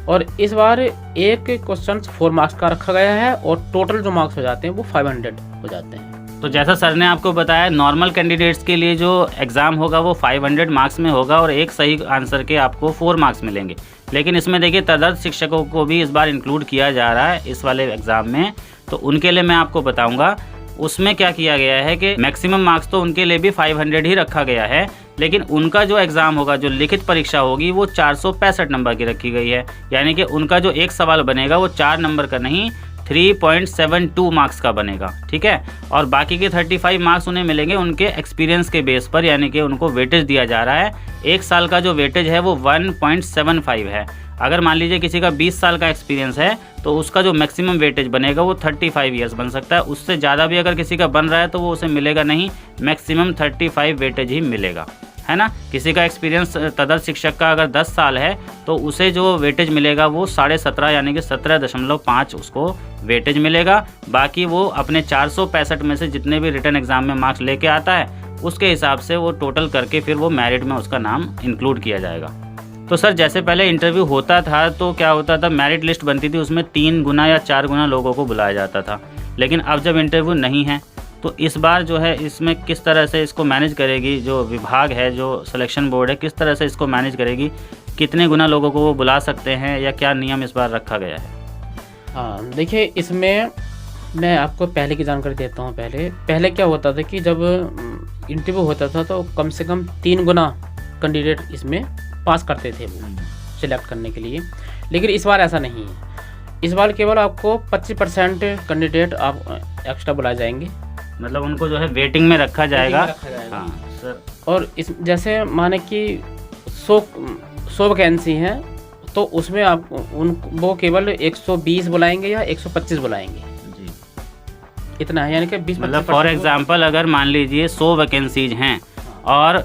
और इस बार एक क्वेश्चन 4 मार्क्स का रखा गया है और टोटल जो मार्क्स हो जाते हैं वो 500 हो जाते हैं। तो जैसा सर ने आपको बताया, नॉर्मल कैंडिडेट्स के लिए जो एग्ज़ाम होगा वो 500 मार्क्स में होगा और एक सही आंसर के आपको 4 मार्क्स मिलेंगे। लेकिन इसमें देखिए तदर्थ शिक्षकों को भी इस बार इंक्लूड किया जा रहा है इस वाले एग्ज़ाम में, तो उनके लिए मैं आपको बताऊंगा उसमें क्या किया गया है कि मैक्सिमम मार्क्स तो उनके लिए भी 500 ही रखा गया है, लेकिन उनका जो एग्ज़ाम होगा, जो लिखित परीक्षा होगी, वो 465 नंबर की रखी गई है। यानी कि उनका जो एक सवाल बनेगा वो 4 नंबर का नहीं 3.72 मार्क्स का बनेगा, ठीक है। और बाकी के 35 मार्क्स उन्हें मिलेंगे उनके एक्सपीरियंस के बेस पर, यानी कि उनको वेटेज दिया जा रहा है। एक साल का जो वेटेज है वो 1.75 है। अगर मान लीजिए किसी का 20 साल का एक्सपीरियंस है तो उसका जो मैक्सिमम वेटेज बनेगा वो 35 ईयर्स बन सकता है। उससे ज़्यादा भी अगर किसी का बन रहा है तो वो उसे मिलेगा नहीं, मैक्सिमम 35 वेटेज ही मिलेगा, है ना। किसी का एक्सपीरियंस तदर्थ शिक्षक का अगर 10 साल है तो उसे जो वेटेज मिलेगा वो 17.5 यानी कि 17.5 उसको वेटेज मिलेगा। बाकी वो अपने 465 में से जितने भी रिटन एग्ज़ाम में मार्क्स लेके आता है उसके हिसाब से वो टोटल करके फिर वो मेरिट में उसका नाम इंक्लूड किया जाएगा। तो सर जैसे पहले इंटरव्यू होता था तो क्या होता था, मेरिट लिस्ट बनती थी, उसमें 3 गुना या 4 गुना लोगों को बुलाया जाता था। लेकिन अब जब इंटरव्यू नहीं है तो इस बार जो है इसमें किस तरह से इसको मैनेज करेगी जो विभाग है, जो सिलेक्शन बोर्ड है, किस तरह से इसको मैनेज करेगी, कितने गुना लोगों को वो बुला सकते हैं या क्या नियम इस बार रखा गया है? हाँ देखिए, इसमें मैं आपको पहले की जानकारी देता हूँ। पहले क्या होता था कि जब इंटरव्यू होता था तो कम से कम 3 गुना कैंडिडेट इसमें पास करते थे वो सिलेक्ट करने के लिए। लेकिन इस बार ऐसा नहीं है। इस बार केवल आपको 25% कैंडिडेट आप एक्स्ट्रा बुलाए जाएंगे, मतलब उनको जो है वेटिंग में रखा जाएगा। हाँ सर। और इस जैसे माने कि 100 वैकेंसी हैं तो उसमें आप वो केवल 120 बुलाएंगे या 125 बुलाएंगे जी, इतना है। यानी कि 20 मतलब फॉर एग्जांपल अगर मान लीजिए 100 वैकेंसीज हैं और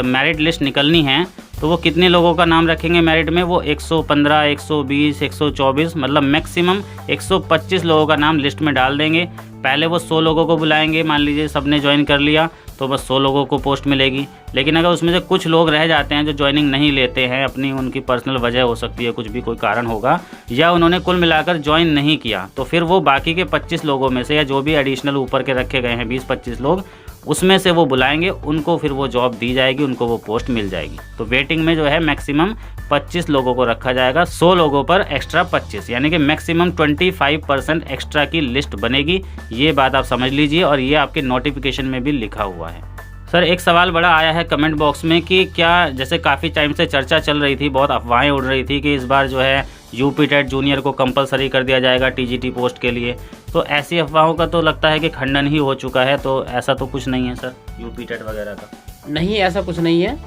मेरिट लिस्ट निकलनी है तो वो कितने लोगों का नाम रखेंगे मेरिट में? वो 115, 120, 124, मतलब मैक्सिमम 125 लोगों का नाम लिस्ट में डाल देंगे। पहले वो 100 लोगों को बुलाएंगे, मान लीजिए सबने ज्वाइन कर लिया तो बस 100 लोगों को पोस्ट मिलेगी। लेकिन अगर उसमें से कुछ लोग रह जाते हैं जो ज्वाइनिंग नहीं लेते हैं, अपनी उनकी पर्सनल वजह हो सकती है, कुछ भी कोई कारण होगा, या उन्होंने कुल मिलाकर ज्वाइन नहीं किया, तो फिर वो बाकी के 25 लोगों में से या जो भी एडिशनल ऊपर के रखे गए हैं 20-25 लोग, उसमें से वो बुलाएंगे, उनको फिर वो जॉब दी जाएगी, उनको वो पोस्ट मिल जाएगी। तो वेटिंग में जो है मैक्सिमम 25 लोगों को रखा जाएगा, 100 लोगों पर एक्स्ट्रा 25, यानी कि मैक्सिमम 25% एक्स्ट्रा की लिस्ट बनेगी। ये बात आप समझ लीजिए और ये आपके नोटिफिकेशन में भी लिखा हुआ है। सर एक सवाल बड़ा आया है कमेंट बॉक्स में कि क्या, जैसे काफ़ी टाइम से चर्चा चल रही थी, बहुत अफवाहें उड़ रही थी कि इस बार जो है यूपी टेट जूनियर को कंपलसरी कर दिया जाएगा टीजीटी पोस्ट के लिए, तो ऐसी अफवाहों का तो लगता है कि खंडन ही हो चुका है। तो ऐसा तो कुछ नहीं है सर, यूपी टेट वगैरह का? नहीं, ऐसा कुछ नहीं है,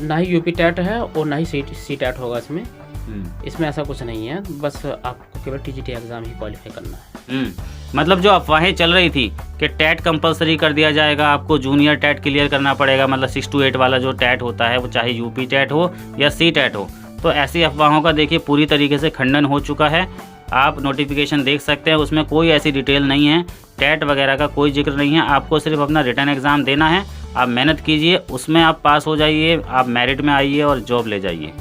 ना ही यूपी टेट है और ना ही सी टेट होगा इसमें ऐसा कुछ नहीं है। बस आपको केवल टीजीटी एग्ज़ाम ही क्वालिफाई करना है। मतलब जो अफवाहें चल रही थी कि टेट कंपलसरी कर दिया जाएगा, आपको जूनियर टेट क्लियर करना पड़ेगा, मतलब 6 to 8 वाला जो टेट होता है वो चाहे यूपी टेट हो या सी टेट हो, तो ऐसी अफवाहों का देखिए पूरी तरीके से खंडन हो चुका है। आप नोटिफिकेशन देख सकते हैं, उसमें कोई ऐसी डिटेल नहीं है, टेट वगैरह का कोई जिक्र नहीं है। आपको सिर्फ अपना रिटर्न एग्ज़ाम देना है, आप मेहनत कीजिए, उसमें आप पास हो जाइए, आप मेरिट में आइए और जॉब ले जाइए।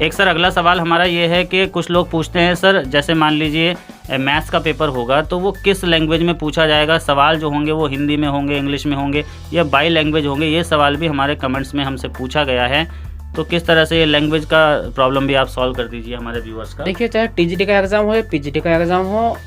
एक सर अगला सवाल हमारा ये है कि कुछ लोग पूछते हैं सर, जैसे मान लीजिए मैथ्स का पेपर होगा तो वो किस लैंग्वेज में पूछा जाएगा, सवाल जो होंगे वो हिंदी में होंगे, इंग्लिश में होंगे या बाई लैंग्वेज होंगे, ये सवाल भी हमारे कमेंट्स में हमसे पूछा गया है। तो किस तरह से ये लैंग्वेज का प्रॉब्लम भी आप सॉल्व कर दीजिए हमारे व्यूअर्स का। देखिए, चाहे टीजीटी का एग्ज़ाम हो या पीजीटी का एग्ज़ाम हो,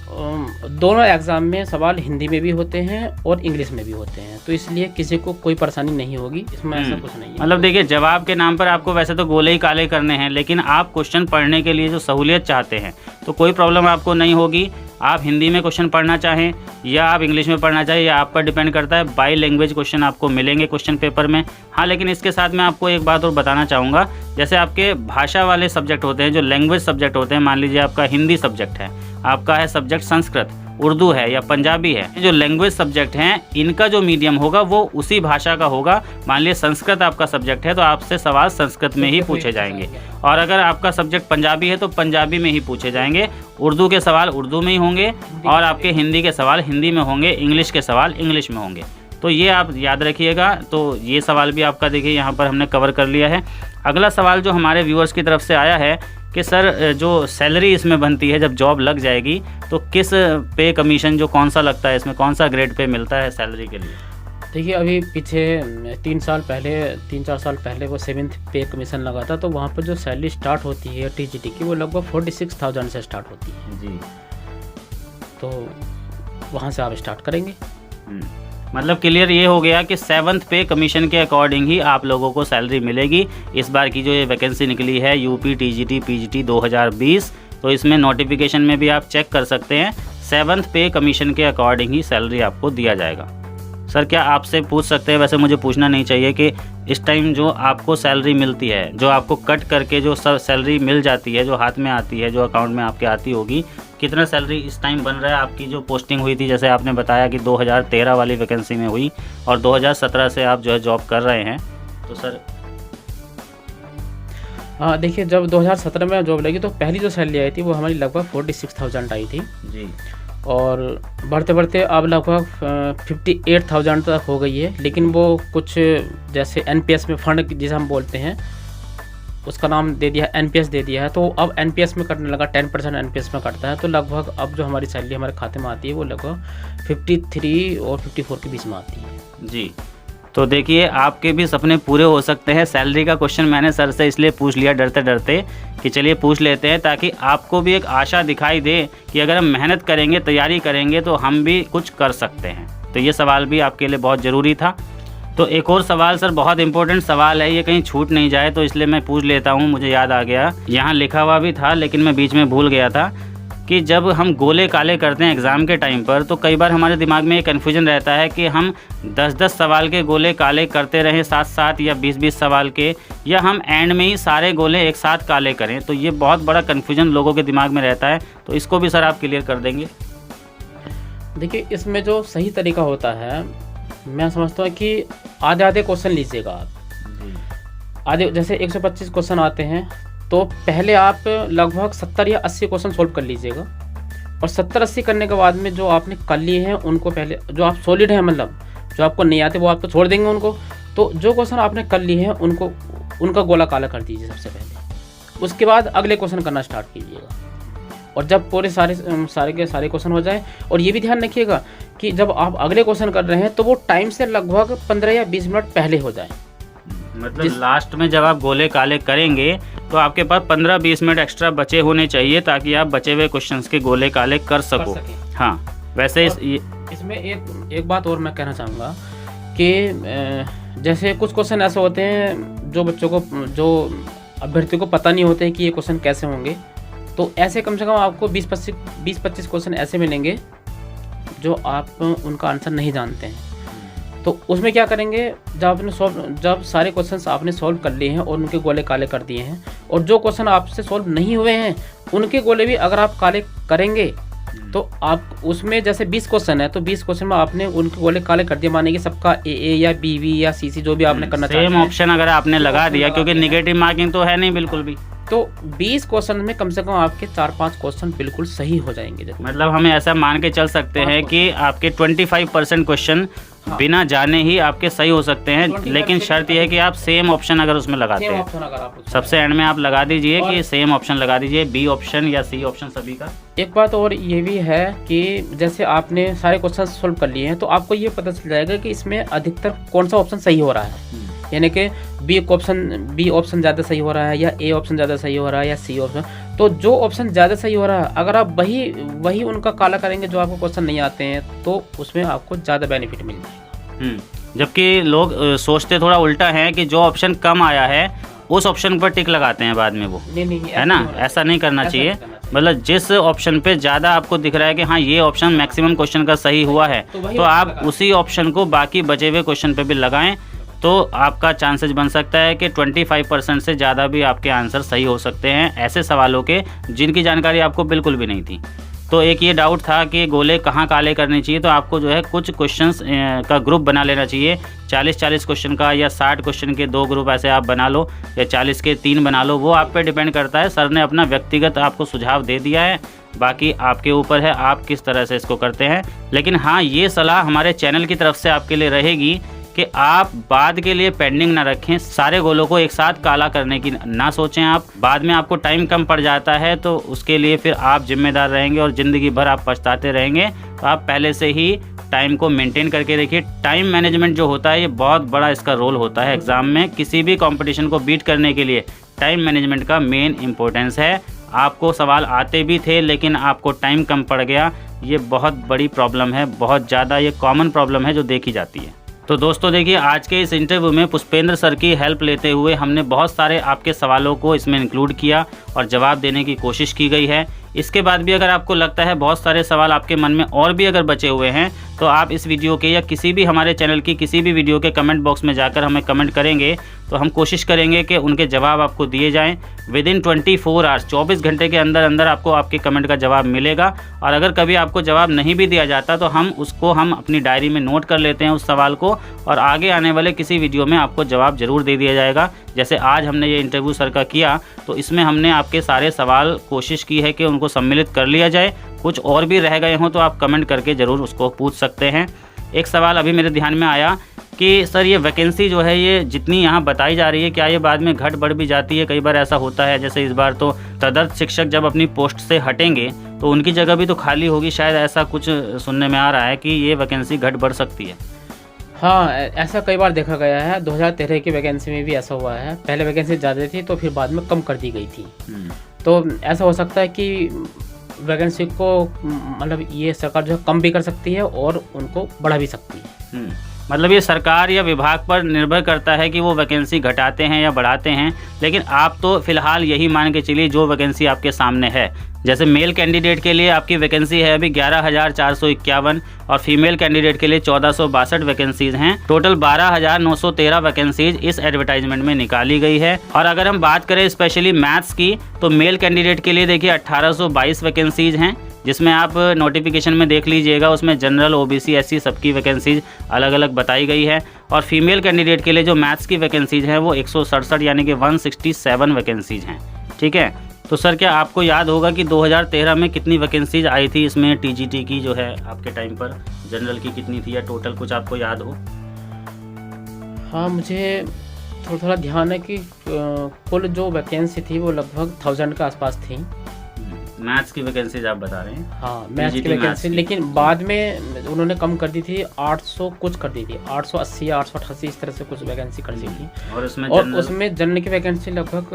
दोनों एग्ज़ाम में सवाल हिंदी में भी होते हैं और इंग्लिश में भी होते हैं, तो इसलिए किसी को कोई परेशानी नहीं होगी इसमें, ऐसा कुछ नहीं है। मतलब देखिए, जवाब के नाम पर आपको वैसे तो गोले ही काले करने हैं, लेकिन आप क्वेश्चन पढ़ने के लिए जो सहूलियत चाहते हैं तो कोई प्रॉब्लम आपको नहीं होगी। आप हिंदी में क्वेश्चन पढ़ना चाहें या आप इंग्लिश में पढ़ना चाहें, या आप पर डिपेंड करता है। बाई लैंग्वेज क्वेश्चन आपको मिलेंगे क्वेश्चन पेपर में। हाँ, लेकिन इसके साथ मैं आपको एक बात और बताना चाहूँगा, जैसे आपके भाषा वाले सब्जेक्ट होते हैं, जो लैंग्वेज सब्जेक्ट होते हैं, मान लीजिए आपका हिंदी सब्जेक्ट है, आपका है सब्जेक्ट संस्कृत, उर्दू है या पंजाबी है, जो लैंग्वेज सब्जेक्ट हैं इनका जो मीडियम होगा वो उसी भाषा का होगा। मान लीजिए संस्कृत आपका सब्जेक्ट है तो आपसे सवाल संस्कृत में ही पूछे जाएंगे, और अगर आपका सब्जेक्ट पंजाबी है तो पंजाबी में ही पूछे जाएंगे, उर्दू के सवाल उर्दू में ही होंगे, और आपके हिंदी के सवाल हिंदी में होंगे, इंग्लिश के सवाल इंग्लिश में होंगे। तो ये आप याद रखिएगा। तो ये सवाल भी आपका देखिए यहाँ पर हमने कवर कर लिया है। अगला सवाल जो हमारे व्यूअर्स की तरफ से आया है कि सर जो सैलरी इसमें बनती है जब जॉब लग जाएगी तो किस पे कमीशन, जो कौन सा लगता है इसमें, कौन सा ग्रेड पे मिलता है सैलरी के लिए। देखिए, अभी पीछे 3 4 साल पहले वो 7th पे कमीशन लगा था, तो वहाँ पर जो सैलरी स्टार्ट होती है टीजीटी की वो लगभग 46,000 से स्टार्ट होती है जी। तो वहाँ से आप स्टार्ट करेंगे। मतलब क्लियर ये हो गया कि 7th पे कमीशन के अकॉर्डिंग ही आप लोगों को सैलरी मिलेगी। इस बार की जो ये वैकेंसी निकली है यूपी टीजीटी पीजीटी 2020, तो इसमें नोटिफिकेशन में भी आप चेक कर सकते हैं, 7th पे कमीशन के अकॉर्डिंग ही सैलरी आपको दिया जाएगा। सर क्या आपसे पूछ सकते हैं, वैसे मुझे पूछना नहीं चाहिए, कि इस टाइम जो आपको सैलरी मिलती है, जो आपको कट करके जो सैलरी मिल जाती है, जो हाथ में आती है, जो अकाउंट में आपके आती होगी, कितना सैलरी इस टाइम बन रहा है? आपकी जो पोस्टिंग हुई थी, जैसे आपने बताया कि 2013 वाली वैकेंसी में हुई और 2017 से आप जो है जॉब कर रहे हैं, तो सर। हाँ, देखिए, जब 2017 में जॉब लगी तो पहली जो सैलरी आई थी वो हमारी लगभग 46,000 आई थी जी, और बढ़ते बढ़ते अब लगभग 58,000 तक हो गई है। लेकिन वो कुछ जैसे एनपीएस में फंड जिसे हम बोलते हैं उसका नाम दे दिया है, एनपीएस दे दिया है, तो अब एनपीएस में कटने लगा, 10% एनपीएस में कटता है, तो लगभग अब जो हमारी सैलरी हमारे खाते में आती है वो लगभग 53 और 54 के बीच में आती है जी। तो देखिए, आपके भी सपने पूरे हो सकते हैं। सैलरी का क्वेश्चन मैंने सर से इसलिए पूछ लिया डरते डरते कि चलिए पूछ लेते हैं, ताकि आपको भी एक आशा दिखाई दे कि अगर हम मेहनत करेंगे, तैयारी करेंगे तो हम भी कुछ कर सकते हैं। तो ये सवाल भी आपके लिए बहुत ज़रूरी था। तो एक और सवाल सर, बहुत इंपॉर्टेंट सवाल है, ये कहीं छूट नहीं जाए तो इसलिए मैं पूछ लेता हूँ। मुझे याद आ गया, यहाँ लिखा हुआ भी था लेकिन मैं बीच में भूल गया था कि जब हम गोले काले करते हैं एग्ज़ाम के टाइम पर, तो कई बार हमारे दिमाग में ये कन्फ्यूजन रहता है कि हम 10-10 सवाल के गोले काले करते रहें साथ या 20-20 सवाल के, या हम एंड में ही सारे गोले एक साथ काले करें। तो ये बहुत बड़ा कन्फ्यूजन लोगों के दिमाग में रहता है, तो इसको भी सर आप क्लियर कर देंगे। देखिए, इसमें जो सही तरीका होता है, मैं समझता हूँ कि आधे क्वेश्चन लीजिएगा आप। आधे, जैसे 125 क्वेश्चन आते हैं तो पहले आप लगभग 70 या 80 क्वेश्चन सोल्व कर लीजिएगा, और 70-80 करने के बाद में जो आपने कर लिए हैं उनको पहले, जो आप सॉलिड हैं, मतलब जो आपको नहीं आते वो आपको छोड़ देंगे उनको। तो जो क्वेश्चन आपने कर लिए हैं उनको, उनका गोला काला कर दीजिए सबसे पहले, उसके बाद अगले क्वेश्चन करना स्टार्ट कीजिएगा। और जब पूरे सारे के सारे क्वेश्चन हो जाए, और ये भी ध्यान रखिएगा कि जब आप अगले क्वेश्चन कर रहे हैं तो वो टाइम से लगभग 15 या 20 मिनट पहले हो जाए। मतलब लास्ट में जब आप गोले काले करेंगे तो आपके पास 15-20 मिनट एक्स्ट्रा बचे होने चाहिए, ताकि आप बचे हुए क्वेश्चंस के गोले काले कर सको। हाँ, वैसे इसमें एक बात और मैं कहना चाहूँगा कि जैसे कुछ क्वेश्चन ऐसे होते हैं जो बच्चों को, जो अभ्यर्थियों को पता नहीं होते कि ये क्वेश्चन कैसे होंगे, तो ऐसे कम से कम आपको 20-25 क्वेश्चन ऐसे मिलेंगे जो आप उनका आंसर नहीं जानते हैं। तो उसमें क्या करेंगे, जब सारे क्वेश्चंस आपने सॉल्व कर लिए हैं और उनके गोले काले कर दिए हैं, और जो क्वेश्चन आपसे सॉल्व नहीं हुए हैं उनके गोले भी अगर आप काले करेंगे तो आप उसमें, जैसे 20 क्वेश्चन है तो 20 क्वेश्चन में आपने उनके गोले काले कर दिए, माने कि सबका ए या बी या सी जो भी आपने करना चाहते हैं, सेम ऑप्शन अगर आपने लगा दिया, क्योंकि नेगेटिव मार्किंग तो है नहीं बिल्कुल भी, तो 20 क्वेश्चन में कम से कम आपके 4-5 क्वेश्चन बिल्कुल सही हो जाएंगे। मतलब हमें ऐसा मान के चल सकते हैं कि आपके 25% क्वेश्चन हाँ। बिना जाने ही आपके सही हो सकते हैं, 25% लेकिन शर्त यह है कि आप सेम ऑप्शन अगर उसमें लगाते सेम हैं। ऑप्शन अगर आप उसमें सबसे एंड में आप लगा दीजिए और- कि सेम ऑप्शन लगा दीजिए, बी ऑप्शन या सी ऑप्शन सभी का। एक बात और ये भी है कि जैसे आपने सारे क्वेश्चन सोल्व कर लिए हैं तो आपको ये पता चल जाएगा कि इसमें अधिकतर कौन सा ऑप्शन सही हो रहा है, यानी कि बी ऑप्शन ज़्यादा सही हो रहा है या ए ऑप्शन ज़्यादा सही हो रहा है या सी ऑप्शन। तो जो ऑप्शन ज़्यादा सही हो रहा है अगर आप वही उनका काला करेंगे जो आपको क्वेश्चन नहीं आते हैं तो उसमें आपको ज़्यादा बेनिफिट मिल जाएगा। जबकि लोग सोचते थोड़ा उल्टा है कि जो ऑप्शन कम आया है उस ऑप्शन पर टिक लगाते हैं बाद में वो, नहीं है ना, ऐसा नहीं करना चाहिए। मतलब जिस ऑप्शन पे ज़्यादा आपको दिख रहा है कि हाँ ये ऑप्शन मैक्सिमम क्वेश्चन का सही हुआ है तो आप उसी ऑप्शन को बाकी बचे हुए क्वेश्चन पे भी लगाएं, तो आपका चांसेस बन सकता है कि 25% से ज़्यादा भी आपके आंसर सही हो सकते हैं ऐसे सवालों के जिनकी जानकारी आपको बिल्कुल भी नहीं थी। तो एक ये डाउट था कि गोले कहाँ काले करने चाहिए, तो आपको जो है कुछ क्वेश्चंस का ग्रुप बना लेना चाहिए, 40-40 क्वेश्चन का या 60 क्वेश्चन के 2 ग्रुप ऐसे आप बना लो या 40 के 3 बना लो, वो आप पे डिपेंड करता है। सर ने अपना व्यक्तिगत आपको सुझाव दे दिया है, बाकी आपके ऊपर है आप किस तरह से इसको करते हैं। लेकिन हाँ, ये सलाह हमारे चैनल की तरफ से आपके लिए रहेगी कि आप बाद के लिए पेंडिंग ना रखें, सारे गोलों को एक साथ काला करने की ना सोचें। आप बाद में आपको टाइम कम पड़ जाता है तो उसके लिए फिर आप जिम्मेदार रहेंगे और ज़िंदगी भर आप पछताते रहेंगे। तो आप पहले से ही टाइम को मेंटेन करके रखिए। टाइम मैनेजमेंट जो होता है ये बहुत बड़ा इसका रोल होता है एग्ज़ाम में। किसी भी कंपटीशन को बीट करने के लिए टाइम मैनेजमेंट का मेन इंपॉर्टेंस है। आपको सवाल आते भी थे लेकिन आपको टाइम कम पड़ गया, ये बहुत बड़ी प्रॉब्लम है, बहुत ज़्यादा ये कॉमन प्रॉब्लम है जो देखी जाती है। तो दोस्तों देखिए, आज के इस इंटरव्यू में पुष्पेंद्र सर की हेल्प लेते हुए हमने बहुत सारे आपके सवालों को इसमें इंक्लूड किया और जवाब देने की कोशिश की गई है। इसके बाद भी अगर आपको लगता है बहुत सारे सवाल आपके मन में और भी अगर बचे हुए हैं तो आप इस वीडियो के या किसी भी हमारे चैनल की किसी भी वीडियो के कमेंट बॉक्स में जाकर हमें कमेंट करेंगे तो हम कोशिश करेंगे कि उनके जवाब आपको दिए जाएं। विदिन 24 आवर्स 24 घंटे के अंदर अंदर आपको आपके कमेंट का जवाब मिलेगा। और अगर कभी आपको जवाब नहीं भी दिया जाता तो हम अपनी डायरी में नोट कर लेते हैं उस सवाल को, और आगे आने वाले किसी वीडियो में आपको जवाब जरूर दे दिया जाएगा। जैसे आज हमने ये इंटरव्यू सर का किया तो इसमें हमने आपके सारे सवाल कोशिश की है कि उनको सम्मिलित कर लिया जाए। कुछ और भी रह गए हों तो आप कमेंट करके ज़रूर उसको पूछ सकते हैं। एक सवाल अभी मेरे ध्यान में आया कि सर ये वैकेंसी जो है ये जितनी यहाँ बताई जा रही है क्या ये बाद में घट बढ़ भी जाती है? कई बार ऐसा होता है, जैसे इस बार तो तदर्थ शिक्षक जब अपनी पोस्ट से हटेंगे तो उनकी जगह भी तो खाली होगी, शायद ऐसा कुछ सुनने में आ रहा है कि ये वैकेंसी घट बढ़ सकती है। हाँ, ऐसा कई बार देखा गया है। 2013 की वैकेंसी में भी ऐसा हुआ है। पहले वैकेंसी ज़्यादा थी तो फिर बाद में कम कर दी गई थी। तो ऐसा हो सकता है कि वैकेंसी को मतलब ये सरकार जो है कम भी कर सकती है और उनको बढ़ा भी सकती है। मतलब ये सरकार या विभाग पर निर्भर करता है कि वो वैकेंसी घटाते हैं या बढ़ाते हैं। लेकिन आप तो फिलहाल यही मान के चलिए जो वैकेंसी आपके सामने है। जैसे मेल कैंडिडेट के लिए आपकी वैकेंसी है अभी 11,451 और फीमेल कैंडिडेट के लिए 1462 वैकेंसीज हैं। टोटल 12,913 वैकेंसीज इस एडवर्टाइजमेंट में निकाली गई है। और अगर हम बात करें स्पेशली मैथ्स की तो मेल कैंडिडेट के लिए देखिए 1822 वैकेंसीज हैं, जिसमें आप नोटिफिकेशन में देख लीजिएगा, उसमें जनरल, ओबीसी, एससी सबकी वैकेंसीज अलग अलग बताई गई है। और फीमेल कैंडिडेट के लिए जो मैथ्स की वैकेंसीज हैं वो 167 यानी कि 167 वैकेंसीज हैं। ठीक है, तो सर क्या आपको याद होगा कि 2013 में कितनी वैकेंसीज आई थी इसमें टीजीटी की जो है आपके टाइम पर, जनरल की कितनी थी या टोटल कुछ आपको याद हो? हाँ, मुझे थोड़ा ध्यान है कि कुल जो वैकेंसी थी वो लगभग 1000 के आसपास थी। मैथ्स की वैकेंसीज आप बता रहे हैं? हाँ, मैथ्स की वैकेंसी, लेकिन बाद में उन्होंने कम कर दी थी, 800 कुछ कर दी थी, 880 या 888 इस तरह से कुछ वैकेंसी कर दी थी। और उसमें जनरल की वैकेंसी लगभग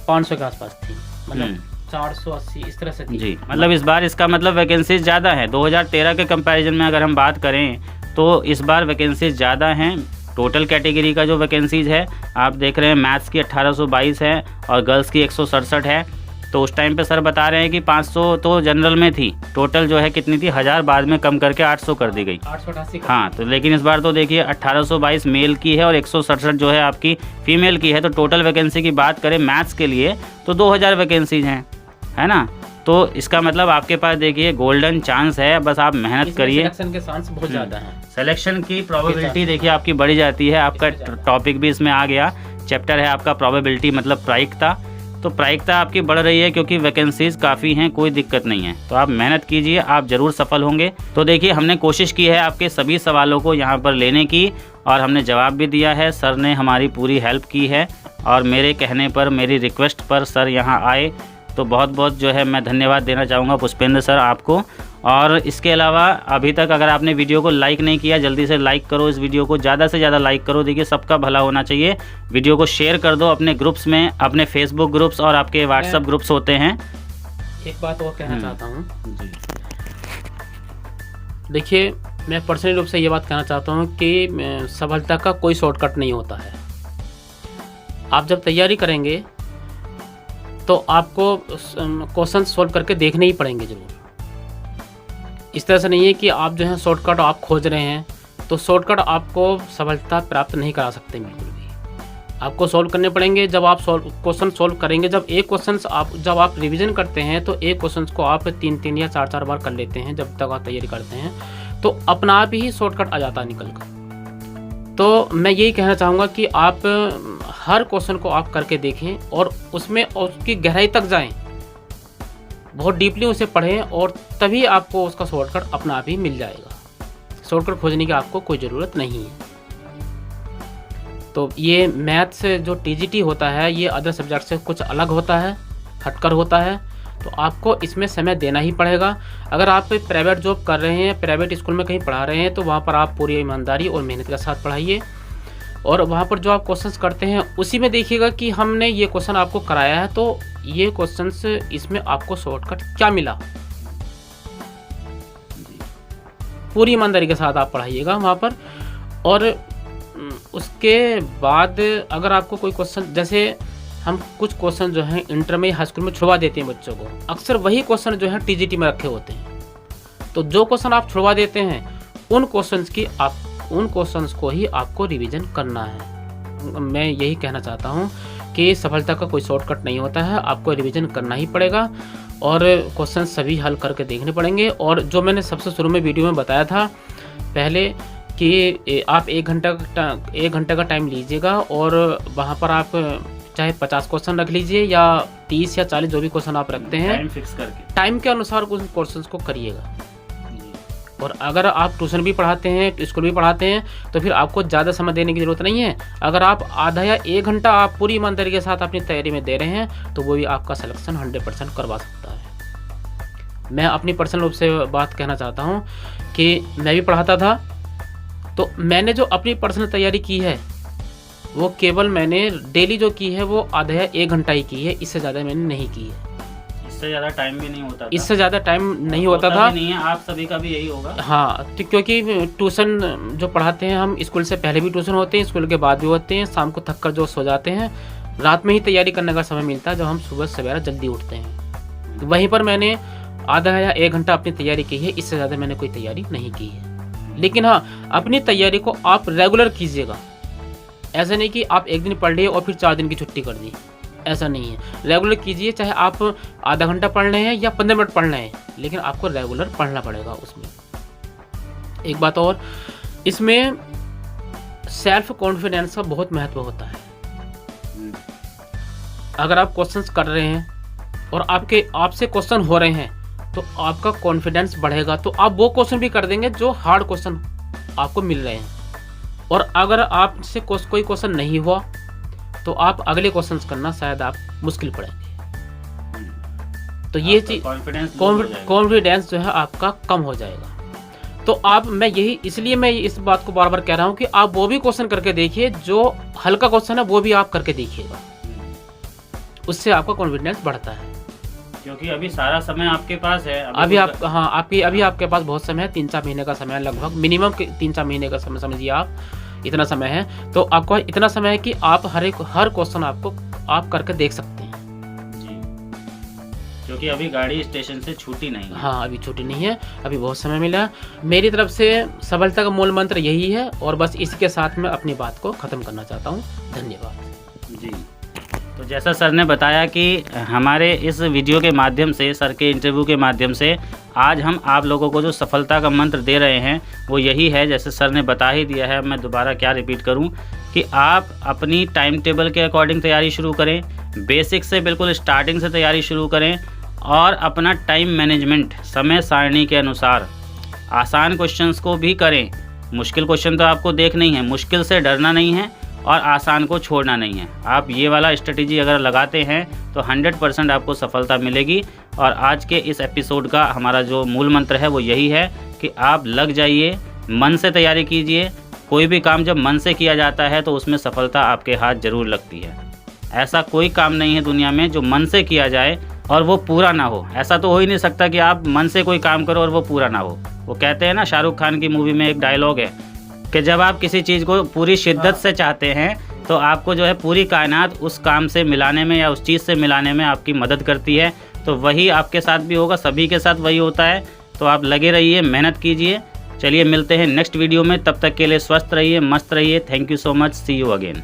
500 के आसपास थी, मतलब 480 इस तरह से थी। जी, मतलब इस बार इसका मतलब वैकेंसीज ज़्यादा है। 2013 के कंपैरिजन में अगर हम बात करें तो इस बार वैकेंसीज ज़्यादा हैं। टोटल कैटेगरी का जो वैकेंसीज है आप देख रहे हैं, मैथ्स की 1822 है और गर्ल्स की 167 है। तो उस टाइम पे सर बता रहे हैं कि 500 तो जनरल में थी, टोटल जो है कितनी थी, 1000 बाद में कम करके 800 कर दी गई, 888। हाँ, तो लेकिन इस बार तो देखिए 1822 मेल की है और 167 जो है आपकी फीमेल की है। तो टोटल वैकेंसी की बात करें मैथ्स के लिए तो 2000 वैकेंसीज हैं, है ना। तो इसका मतलब आपके पास देखिए गोल्डन चांस है, बस आप मेहनत करिए। सिलेक्शन के चांस बहुत ज़्यादा हैं। सिलेक्शन की प्रोबेबिलिटी देखिए आपकी बढ़ी जाती है। आपका टॉपिक भी इसमें आ गया, चैप्टर है आपका प्रोबेबिलिटी मतलब प्रायिकता। तो प्रायिकता आपकी बढ़ रही है क्योंकि वैकेंसीज काफ़ी हैं, कोई दिक्कत नहीं है। तो आप मेहनत कीजिए, आप ज़रूर सफल होंगे। तो देखिए, हमने कोशिश की है आपके सभी सवालों को यहाँ पर लेने की और हमने जवाब भी दिया है। सर ने हमारी पूरी हेल्प की है और मेरे कहने पर, मेरी रिक्वेस्ट पर सर यहाँ आए। तो बहुत बहुत जो है मैं धन्यवाद देना चाहूँगा पुष्पेंद्र सर आपको। और इसके अलावा अभी तक अगर आपने वीडियो को लाइक नहीं किया, जल्दी से लाइक करो, इस वीडियो को ज़्यादा से ज़्यादा लाइक करो। देखिए, सबका भला होना चाहिए। वीडियो को शेयर कर दो अपने ग्रुप्स में, अपने फेसबुक ग्रुप्स और आपके व्हाट्सएप ग्रुप्स होते हैं। एक बात और कहना चाहता हूँ जी। देखिए, मैं पर्सनली रूप से ये बात कहना चाहता हूँ कि सफलता का कोई शॉर्टकट नहीं होता है। आप जब तैयारी करेंगे तो आपको क्वेश्चन सॉल्व करके देखने ही पड़ेंगे ज़रूर। इस तरह से नहीं है कि आप जो है शॉर्टकट आप खोज रहे हैं, तो शॉर्टकट आपको सफलता प्राप्त नहीं करा सकते बिल्कुल भी। आपको सॉल्व करने पड़ेंगे। जब आप क्वेश्चन सॉल्व करेंगे, जब आप रिवीजन करते हैं तो एक क्वेश्चन को आप 3 या 4 बार कर लेते हैं, जब तक आप तैयारी करते हैं, तो अपना आप ही शॉर्टकट आ जाता है निकल कर। तो मैं यही कहना चाहूँगा कि आप हर क्वेश्चन को आप करके देखें और उसमें उसकी गहराई तक जाएं, बहुत डीपली उसे पढ़ें, और तभी आपको उसका शॉर्टकट अपना आप ही मिल जाएगा। शॉर्टकट खोजने की आपको कोई ज़रूरत नहीं है। तो ये मैथ्स जो टीजीटी होता है, ये अदर सब्जेक्ट से कुछ अलग होता है, हटकर होता है। तो आपको इसमें समय देना ही पड़ेगा। अगर आप कोई प्राइवेट जॉब कर रहे हैं, प्राइवेट स्कूल में कहीं पढ़ा रहे हैं, तो वहाँ पर आप पूरी ईमानदारी और मेहनत के साथ पढ़ाइए। और वहाँ पर जो आप क्वेश्चंस करते हैं उसी में देखिएगा कि हमने ये क्वेश्चन आपको कराया है, तो ये क्वेश्चंस इसमें आपको शॉर्टकट क्या मिला। पूरी ईमानदारी के साथ आप पढ़ाइएगा वहाँ पर। और उसके बाद अगर आपको कोई क्वेश्चन, जैसे हम कुछ क्वेश्चन जो हैं इंटर में, हाई स्कूल में छुड़वा देते हैं बच्चों को, अक्सर वही क्वेश्चन जो है टीजीटी में रखे होते हैं। तो जो क्वेश्चन आप छुड़वा देते हैं, उन क्वेश्चंस को ही आपको रिवीजन करना है। मैं यही कहना चाहता हूँ कि सफलता का कोई शॉर्टकट नहीं होता है, आपको रिवीजन करना ही पड़ेगा और क्वेश्चन सभी हल करके देखने पड़ेंगे। और जो मैंने सबसे शुरू में वीडियो में बताया था पहले कि आप 1 घंटे का टाइम लीजिएगा और वहाँ पर आप चाहे 50 क्वेश्चन रख लीजिए या 30 या 40 जो भी क्वेश्चन आप रखते हैं, टाइम फिक्स करके टाइम के अनुसार उन क्वेश्चंस को करिएगा। और अगर आप ट्यूशन भी पढ़ाते हैं, स्कूल भी पढ़ाते हैं, तो फिर आपको ज़्यादा समय देने की ज़रूरत नहीं है। अगर आप आधा या 1 घंटा आप पूरी ईमानदारी के साथ अपनी तैयारी में दे रहे हैं, तो वो भी आपका सिलेक्शन 100% करवा सकता है। मैं अपनी पर्सनल रूप से बात कहना चाहता हूँ कि मैं भी पढ़ाता था, तो मैंने जो अपनी पर्सनल तैयारी की है वो केवल मैंने डेली जो की है वो आधा या 1 घंटा ही की है, इससे ज़्यादा मैंने नहीं की है। इससे ज़्यादा टाइम भी नहीं होता था। इससे ज़्यादा टाइम नहीं होता था। नहीं है, आप सभी का भी यही होगा। हाँ, तो क्योंकि ट्यूशन जो पढ़ाते हैं हम, स्कूल से पहले भी ट्यूशन होते हैं, स्कूल के बाद भी होते हैं, शाम को थक कर जो सो जाते हैं, रात में ही तैयारी करने का समय मिलता है जब हम सुबह सवेरा जल्दी उठते हैं। तो वहीं पर मैंने आधा या 1 घंटा अपनी तैयारी की है, इससे ज़्यादा मैंने कोई तैयारी नहीं की है। लेकिन हाँ, अपनी तैयारी को आप रेगुलर कीजिएगा। ऐसा नहीं कि आप 1 दिन पढ़ लिए और फिर 4 दिन की छुट्टी कर दी, ऐसा नहीं है। रेगुलर कीजिए, चाहे आप आधा घंटा पढ़ रहे हैं या 15 मिनट पढ़ रहे हैं, लेकिन आपको रेगुलर पढ़ना पड़ेगा उसमें। एक बात और, इसमें सेल्फ कॉन्फिडेंस का बहुत महत्व होता है। अगर आप क्वेश्चंस कर रहे हैं और आपसे क्वेश्चन हो रहे हैं, तो आपका कॉन्फिडेंस बढ़ेगा, तो आप वो क्वेश्चन भी कर देंगे जो हार्ड क्वेश्चन आपको मिल रहे हैं। और अगर आपसे कोई क्वेश्चन नहीं हुआ, तो आप अगले क्वेश्चंस करना शायद आप मुश्किल पड़ेंगे। तो ये चीज कॉन्फिडेंस जो है आपका कम हो जाएगा। तो इसलिए मैं इस बात को बार बार कह रहा हूँ कि आप वो भी क्वेश्चन करके देखिए, जो हल्का क्वेश्चन है वो भी आप करके देखिएगा, उससे आपका कॉन्फिडेंस बढ़ता है। क्योंकि अभी सारा समय आपके पास है। अभी आपके पास बहुत समय है, 3-4 महीने का समय है, लगभग मिनिमम 3-4 महीने का समय समझिए आप, इतना समय है। तो आपको इतना समय है कि आप हर क्वेश्चन आप करके देख सकते हैं जी, क्योंकि अभी गाड़ी स्टेशन से छूटी नहीं है। हाँ, अभी छूटी नहीं है, अभी बहुत समय मिला। मेरी तरफ से सफलता का मूल मंत्र यही है, और बस इसके साथ मैं अपनी बात को ख़त्म करना चाहता हूँ। धन्यवाद जी। तो जैसा सर ने बताया कि हमारे इस वीडियो के माध्यम से, सर के इंटरव्यू के माध्यम से आज हम आप लोगों को जो सफलता का मंत्र दे रहे हैं वो यही है, जैसे सर ने बता ही दिया है, मैं दोबारा क्या रिपीट करूं, कि आप अपनी टाइम टेबल के अकॉर्डिंग तैयारी शुरू करें। बेसिक से बिल्कुल स्टार्टिंग से तैयारी शुरू करें और अपना टाइम मैनेजमेंट समय सारणी के अनुसार आसान क्वेश्चंस को भी करें। मुश्किल क्वेश्चन तो आपको देखना ही है, मुश्किल से डरना नहीं है और आसान को छोड़ना नहीं है। आप ये वाला स्ट्रेटेजी अगर लगाते हैं तो 100% आपको सफलता मिलेगी। और आज के इस एपिसोड का हमारा जो मूल मंत्र है वो यही है कि आप लग जाइए, मन से तैयारी कीजिए। कोई भी काम जब मन से किया जाता है तो उसमें सफलता आपके हाथ ज़रूर लगती है। ऐसा कोई काम नहीं है दुनिया में जो मन से किया जाए और वो पूरा ना हो। ऐसा तो हो ही नहीं सकता कि आप मन से कोई काम करो और वो पूरा ना हो। वो कहते हैं ना, शाहरुख खान की मूवी में एक डायलॉग है कि जब आप किसी चीज़ को पूरी शिद्दत से चाहते हैं तो आपको जो है पूरी कायनात उस काम से मिलाने में या उस चीज़ से मिलाने में आपकी मदद करती है। तो वही आपके साथ भी होगा, सभी के साथ वही होता है। तो आप लगे रहिए, मेहनत कीजिए। चलिए मिलते हैं नेक्स्ट वीडियो में, तब तक के लिए स्वस्थ रहिए, मस्त रहिए। Thank you so much, see you again.